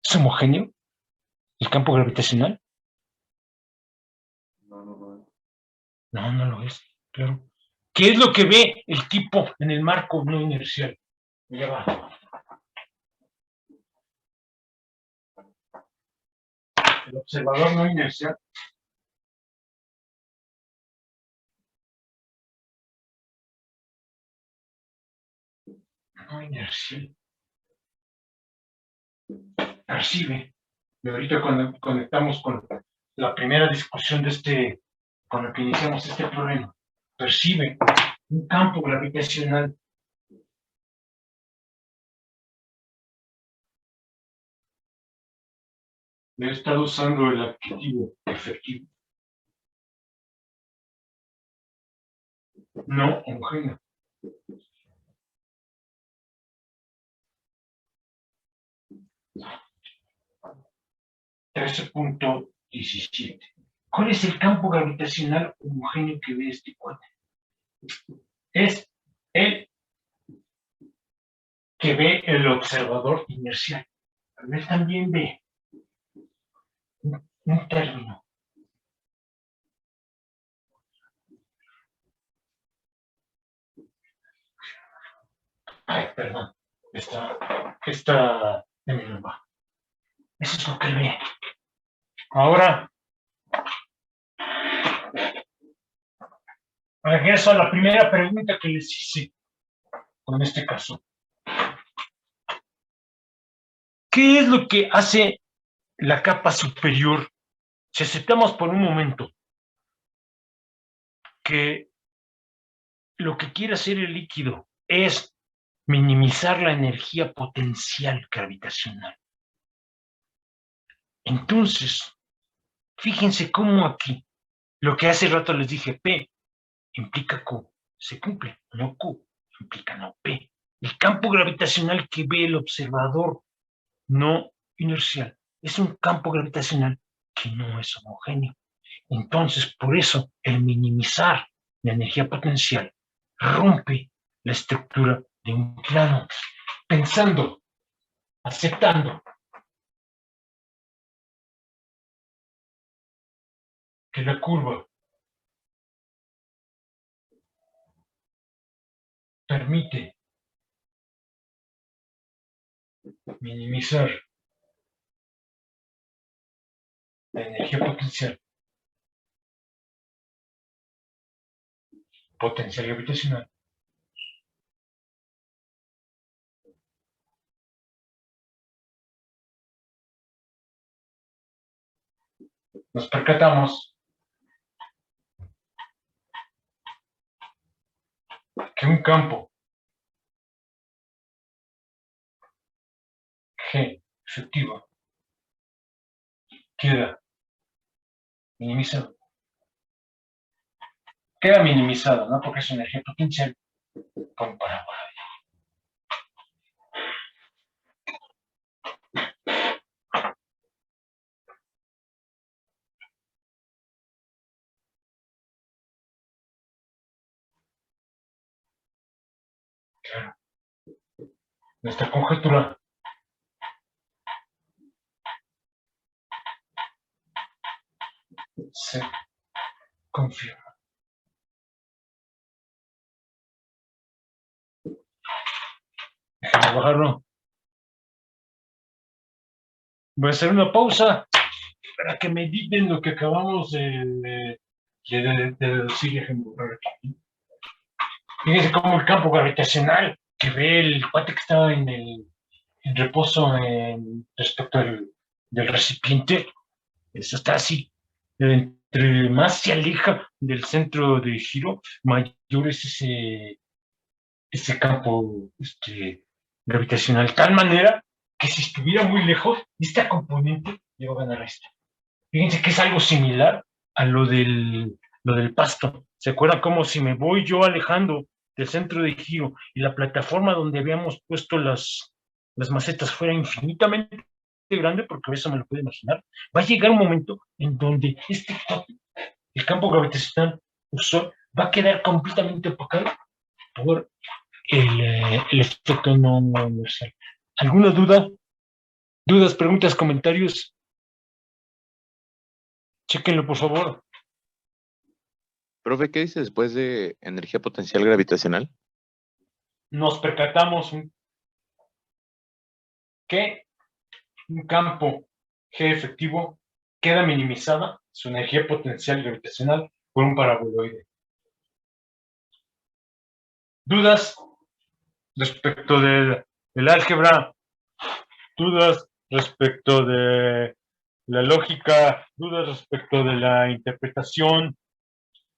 ¿Es homogéneo el campo gravitacional? No, no lo es. Claro. ¿Qué es lo que ve el tipo en el marco no inercial? Ya va. El observador no inercial. No inercial. Percibe. Y ahorita cuando conectamos con la primera discusión de con el que iniciamos este problema, percibe un campo gravitacional he estado usando el adjetivo efectivo, no homogéneo. (13.17) ¿Cuál es el campo gravitacional homogéneo que ve este cuate? Es el que ve el observador inercial. Pero él también ve un término. Ay, perdón. Esta de mi lengua. Eso es lo que él ve. Ahora, regreso a la primera pregunta que les hice con este caso. ¿Qué es lo que hace la capa superior? Si aceptamos por un momento que lo que quiere hacer el líquido es minimizar la energía potencial gravitacional. Entonces, fíjense cómo aquí, lo que hace rato les dije, P implica Q, se cumple, no Q implica no P. El campo gravitacional que ve el observador no inercial es un campo gravitacional que no es homogéneo. Entonces, por eso, el minimizar la energía potencial rompe la estructura de un plano, pensando, aceptando que la curva permite minimizar la energía potencial gravitacional. Nos percatamos que un campo G efectivo queda minimizado. Queda minimizado, ¿no? Porque es energía potencial comparable. Claro. Nuestra conjetura se confirma. Déjame bajarlo. Voy a hacer una pausa para que mediten lo que acabamos de deducir. Déjenme borrar aquí. Fíjense cómo el campo gravitacional que ve el cuate que estaba en reposo respecto del recipiente, eso está así. Entre más se aleja del centro de giro, mayor es ese campo gravitacional. Tal manera que si estuviera muy lejos, esta componente le va a ganar a esta. Fíjense que es algo similar a lo del pasto. ¿Se acuerdan cómo si me voy yo alejando del centro de giro y la plataforma donde habíamos puesto las macetas fuera infinitamente grande, porque eso me lo puedo imaginar, va a llegar un momento en donde el campo gravitacional va a quedar completamente opacado por el efecto no universal. ¿Alguna duda? ¿Dudas, preguntas, comentarios? Chéquenlo, por favor. Profe, ¿qué dice después de energía potencial gravitacional? Nos percatamos que un campo G efectivo queda minimizada su energía potencial gravitacional por un paraboloide. ¿Dudas respecto del álgebra? ¿Dudas respecto de la lógica? ¿Dudas respecto de la interpretación?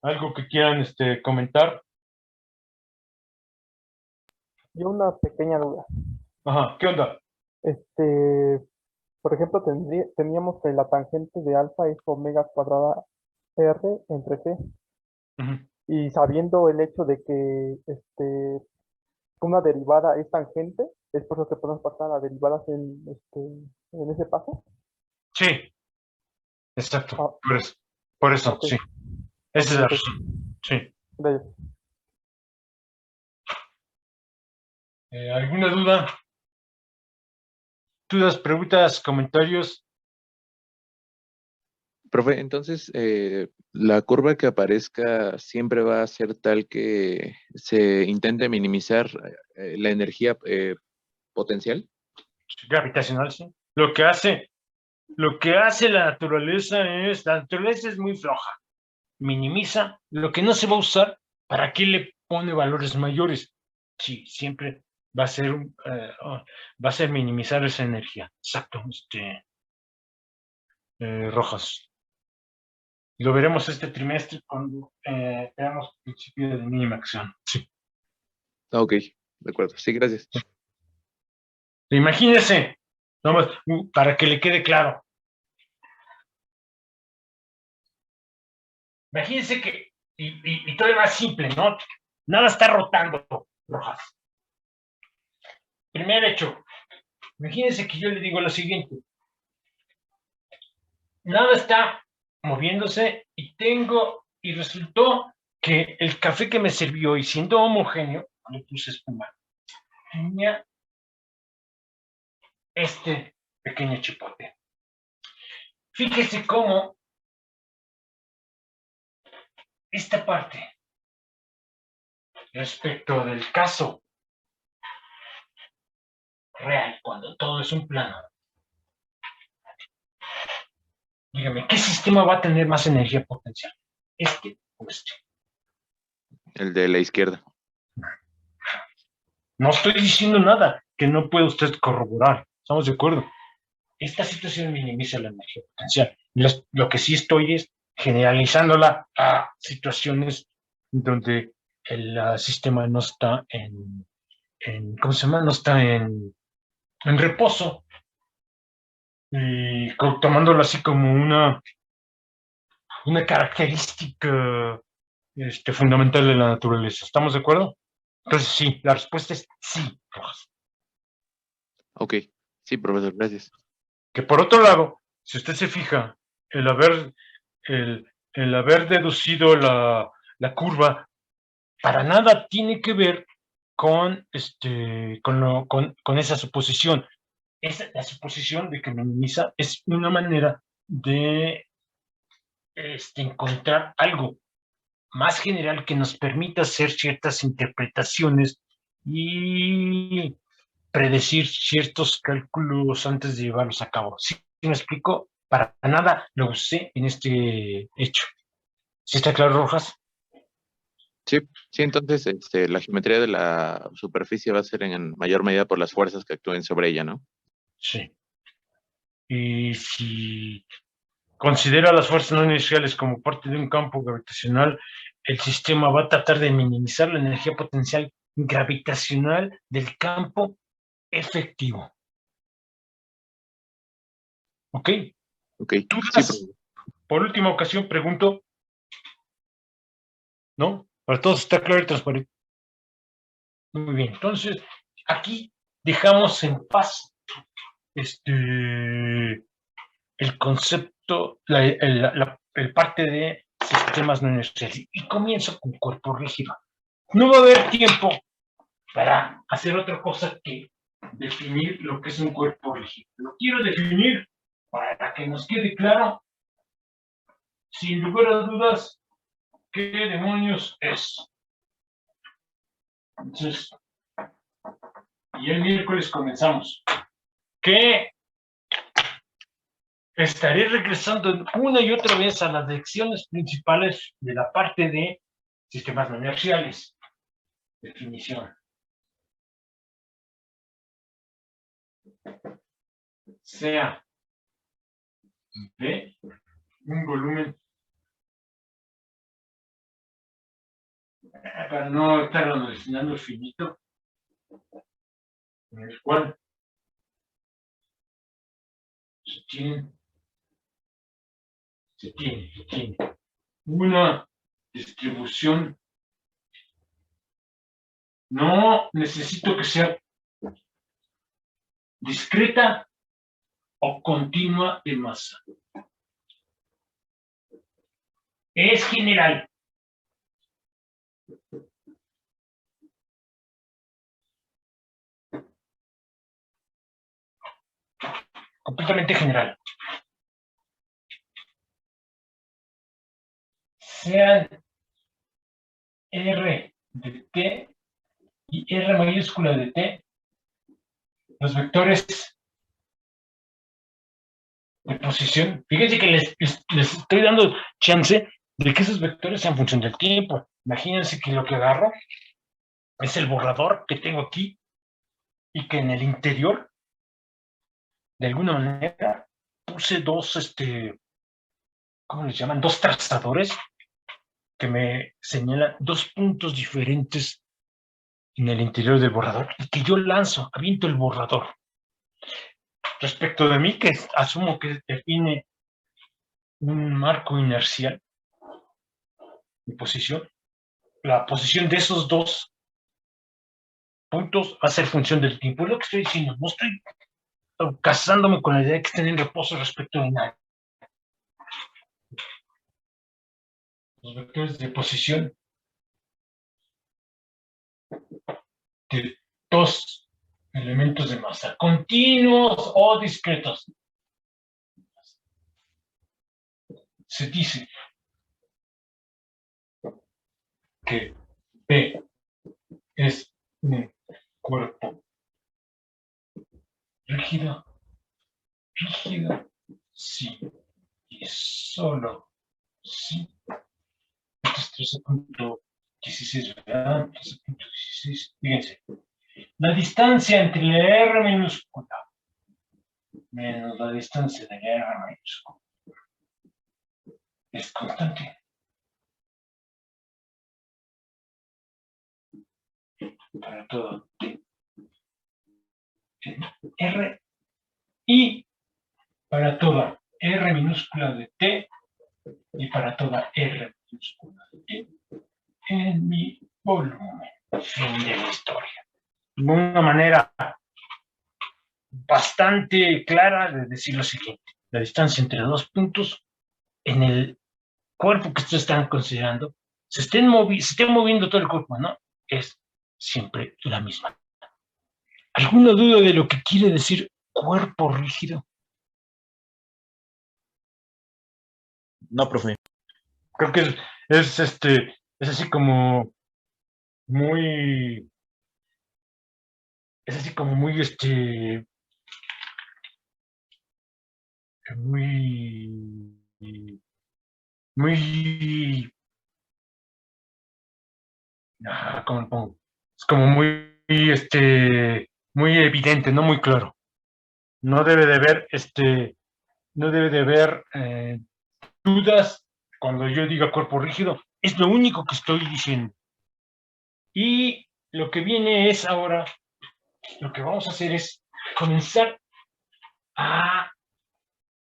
¿Algo que quieran comentar? Y una pequeña duda. Ajá, ¿qué onda? Por ejemplo, teníamos que la tangente de alfa es omega cuadrada R entre C. Ujú. Y sabiendo el hecho de que una derivada es tangente, es por eso que podemos pasar a derivadas en ese paso. Sí, exacto. Ah, Por eso, ok, sí. Esa es la ok. razón. Sí. Dale. ¿Alguna duda? ¿Dudas, preguntas, comentarios? Profe, entonces, la curva que aparezca siempre va a ser tal que se intente minimizar la energía potencial. Gravitacional, sí. Lo que hace la naturaleza es muy floja. Minimiza lo que no se va a usar. ¿Para qué le pone valores mayores? Sí, siempre va a ser, va a ser minimizar esa energía. Exacto, Rojas. Lo veremos este trimestre cuando veamos el principio de mínima acción. Sí. Ok, de acuerdo. Sí, gracias. Imagínese, nomás, para que le quede claro. Imagínense que, y todavía más simple, ¿no? Nada está rotando, Rojas. Primer hecho, imagínense que yo le digo lo siguiente. Nada está moviéndose y resultó que el café que me sirvió, y siendo homogéneo, le puse espuma, tenía este pequeño chipote. Fíjese cómo esta parte, respecto del caso real, cuando todo es un plano, dígame, ¿qué sistema va a tener más energía potencial? ¿Este o este? El de la izquierda. No estoy diciendo nada que no pueda usted corroborar. ¿Estamos de acuerdo? Esta situación minimiza la energía potencial. Lo que sí estoy es generalizándola a situaciones donde el sistema no está ¿cómo se llama? No está en reposo. Y tomándolo así como una característica fundamental de la naturaleza. ¿Estamos de acuerdo? Entonces sí, la respuesta es sí, Rojas. Ok, sí, profesor, gracias. Que por otro lado, si usted se fija, el haber, el haber deducido la curva para nada tiene que ver con, con esa suposición. La suposición de que minimiza es una manera de encontrar algo más general que nos permita hacer ciertas interpretaciones y predecir ciertos cálculos antes de llevarlos a cabo. ¿Sí me explico? Para nada lo usé en este hecho. ¿Sí está claro, Rojas? Sí, sí, entonces la geometría de la superficie va a ser en mayor medida por las fuerzas que actúen sobre ella, ¿no? Sí. Y si considera las fuerzas no inerciales como parte de un campo gravitacional, el sistema va a tratar de minimizar la energía potencial gravitacional del campo efectivo. ¿Ok? Ok, sí, ¿Dudas? Por última ocasión pregunto, ¿no? Para todos está claro y transparente. Muy bien, entonces aquí dejamos en paz el concepto, el parte de sistemas no inerciales y comienzo con cuerpo rígido. No va a haber tiempo para hacer otra cosa que definir lo que es un cuerpo rígido. Lo quiero definir para que nos quede claro, sin lugar a dudas, qué demonios es. Entonces, y el miércoles comenzamos. Que estaré regresando una y otra vez a las lecciones principales de la parte de sistemas no inerciales. Definición. Sea de un volumen para no estar analizando el finito, en el cual se tiene una distribución. No necesito que sea discreta o continua de masa. Es general. Completamente general. Sean R de t y R mayúscula de t, los vectores de posición. Fíjense que les estoy dando chance de que esos vectores sean función del tiempo. Imagínense que lo que agarro es el borrador que tengo aquí y que en el interior, de alguna manera, puse dos, ¿cómo les llaman? Dos trazadores que me señalan dos puntos diferentes en el interior del borrador y que yo lanzo, aviento el borrador. Respecto de mí, que asumo que define un marco inercial, mi posición, la posición de esos dos puntos va a ser función del tiempo. Es lo que estoy diciendo, no estoy casándome con la idea de que estén en reposo respecto de nada. Los vectores de posición de dos elementos de masa, continuos o discretos. Se dice que P es un cuerpo rígido, sí, y solo sí. Esto es 13.16, ¿verdad? 13.16, fíjense. La distancia entre la R minúscula menos la distancia de la R mayúscula es constante. Para todo T en R y para toda R minúscula de T y para toda R minúscula de T en mi volumen. Fin de la historia. De una manera bastante clara de decir lo siguiente: la distancia entre dos puntos en el cuerpo que ustedes están considerando se esté moviendo todo el cuerpo, ¿no? Es siempre la misma. ¿Alguna duda de lo que quiere decir cuerpo rígido? No, profe. Creo que es así como muy, es así como muy, muy, ¿cómo lo pongo? Es como muy, muy evidente, no muy claro. No debe de haber, dudas cuando yo diga cuerpo rígido. Es lo único que estoy diciendo. Y lo que viene es ahora, lo que vamos a hacer es comenzar a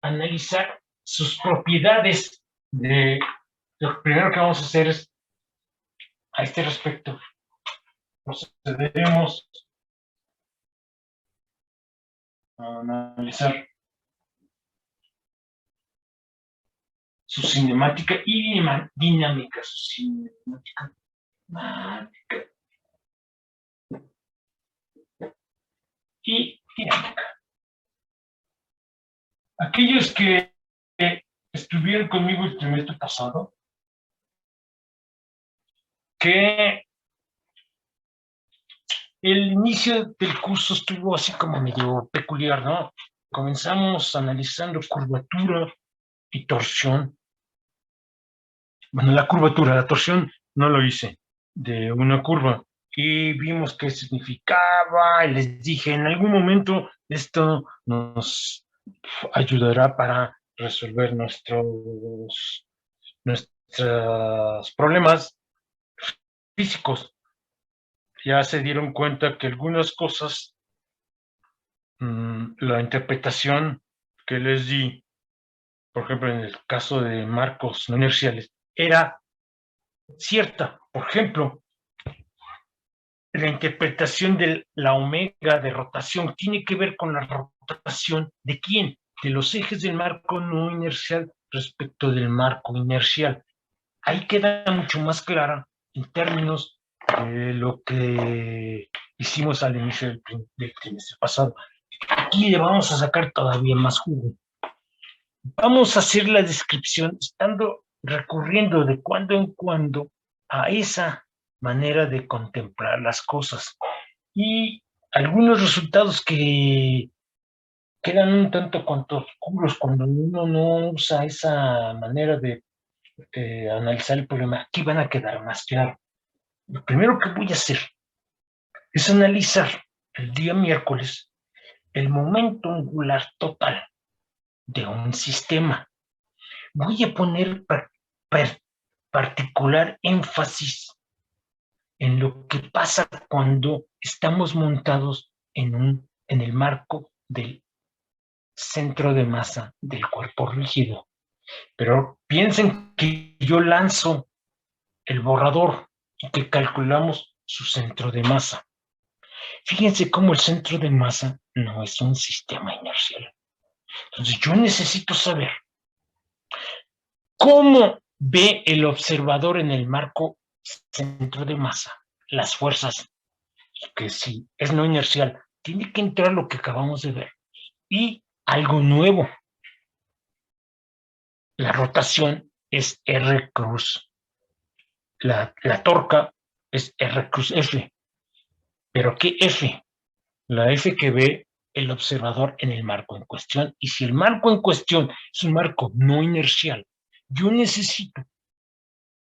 analizar sus propiedades. Lo primero que vamos a hacer es, a este respecto, procederemos a analizar su cinemática y dinámica. Su cinemática y dinámica. Aquellos que estuvieron conmigo el trimestre pasado, que el inicio del curso estuvo así como medio peculiar, ¿no? Comenzamos analizando curvatura y torsión. Bueno, la torsión no lo hice de una curva. Y vimos qué significaba, y les dije, en algún momento esto nos ayudará para resolver nuestros problemas físicos ya se dieron cuenta que algunas cosas, la interpretación que les di, por ejemplo, en el caso de marcos no inerciales, era cierta. Por ejemplo, la interpretación de la omega de rotación tiene que ver con la rotación ¿de quién? De los ejes del marco no inercial respecto del marco inercial. Ahí queda mucho más clara en términos de lo que hicimos al inicio del trimestre pasado. Aquí le vamos a sacar todavía más jugo. Vamos a hacer la descripción recurriendo de cuando en cuando a esa manera de contemplar las cosas. Y algunos resultados que quedan un tanto cuanto oscuros cuando uno no usa esa manera de analizar el problema, aquí van a quedar más claros. Lo primero que voy a hacer es analizar el día miércoles el momento angular total de un sistema. Voy a poner particular énfasis en lo que pasa cuando estamos montados en el marco del centro de masa del cuerpo rígido. Pero piensen que yo lanzo el borrador y que calculamos su centro de masa. Fíjense cómo el centro de masa no es un sistema inercial. Entonces yo necesito saber cómo ve el observador en el marco centro de masa las fuerzas, que si es no inercial, tiene que entrar lo que acabamos de ver. Y algo nuevo. La rotación es R cruz. La torca es R cruz F. ¿Pero qué F? La F que ve el observador en el marco en cuestión. Y si el marco en cuestión es un marco no inercial, yo necesito,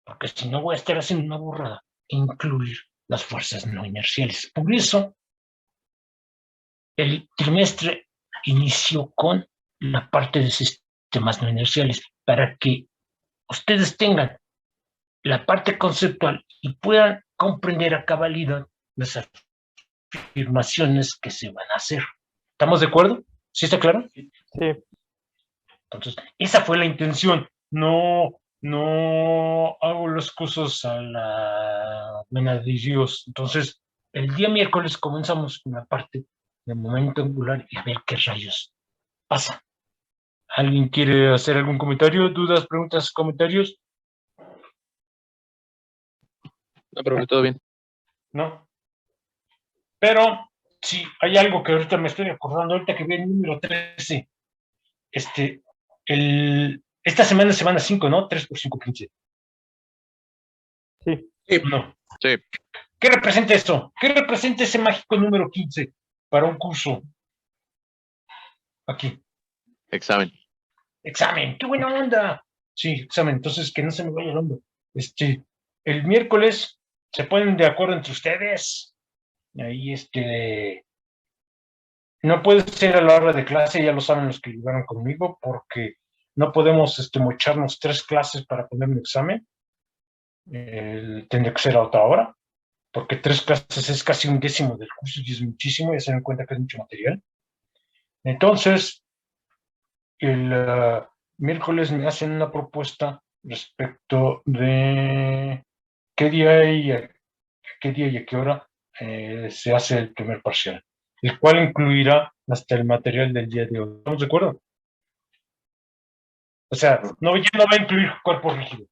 porque si no voy a estar haciendo una borrada, incluir las fuerzas no inerciales. Por eso, el trimestre inició con la parte de sistemas no inerciales, para que ustedes tengan la parte conceptual y puedan comprender a cabalidad las afirmaciones que se van a hacer. ¿Estamos de acuerdo? ¿Sí está claro? Sí. Entonces, esa fue la intención. No hago las cosas a la mena de Dios. Entonces, el día miércoles comenzamos con la parte de momento angular y a ver qué rayos pasa. ¿Alguien quiere hacer algún comentario? ¿Dudas, preguntas, comentarios? No, profe, todo bien. ¿No? Pero sí, hay algo que ahorita me estoy acordando, ahorita que vi el número 13. Esta semana es semana 5, ¿no? 3 por 5, 15. Sí. No. Sí. ¿Qué representa eso? ¿Qué representa ese mágico número 15 para un curso? Aquí. Examen. Examen. ¡Qué buena onda! Sí, examen. Entonces, que no se me vaya el hombro. El miércoles se ponen de acuerdo entre ustedes. Ahí, no puede ser a la hora de clase, ya lo saben los que llegaron conmigo, porque no podemos mocharnos 3 clases para poner un examen. Tendría que ser a otra hora, porque 3 clases es casi 1/10 del curso y es muchísimo, ya se dan cuenta que es mucho material. Entonces, el miércoles me hacen una propuesta respecto de qué día y a qué hora se hace el primer parcial, el cual incluirá hasta el material del día de hoy. ¿Estamos de acuerdo? O sea, ya no va a incluir cuerpo rígido.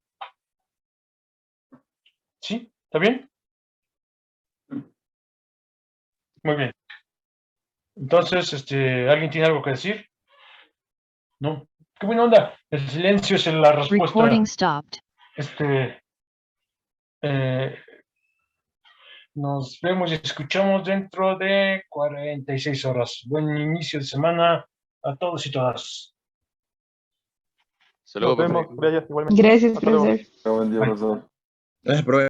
¿Sí? ¿Está bien? Muy bien. Entonces, ¿alguien tiene algo que decir? ¿No? ¡Qué buena onda! El silencio es la respuesta. Recording stopped. Nos vemos y escuchamos dentro de 46 horas. Buen inicio de semana a todos y todas. Hasta luego, Nos profe. vemos. Gracias, igualmente. Gracias, Hasta luego. profesor. Buen día, Bye. profesor. Gracias, profe.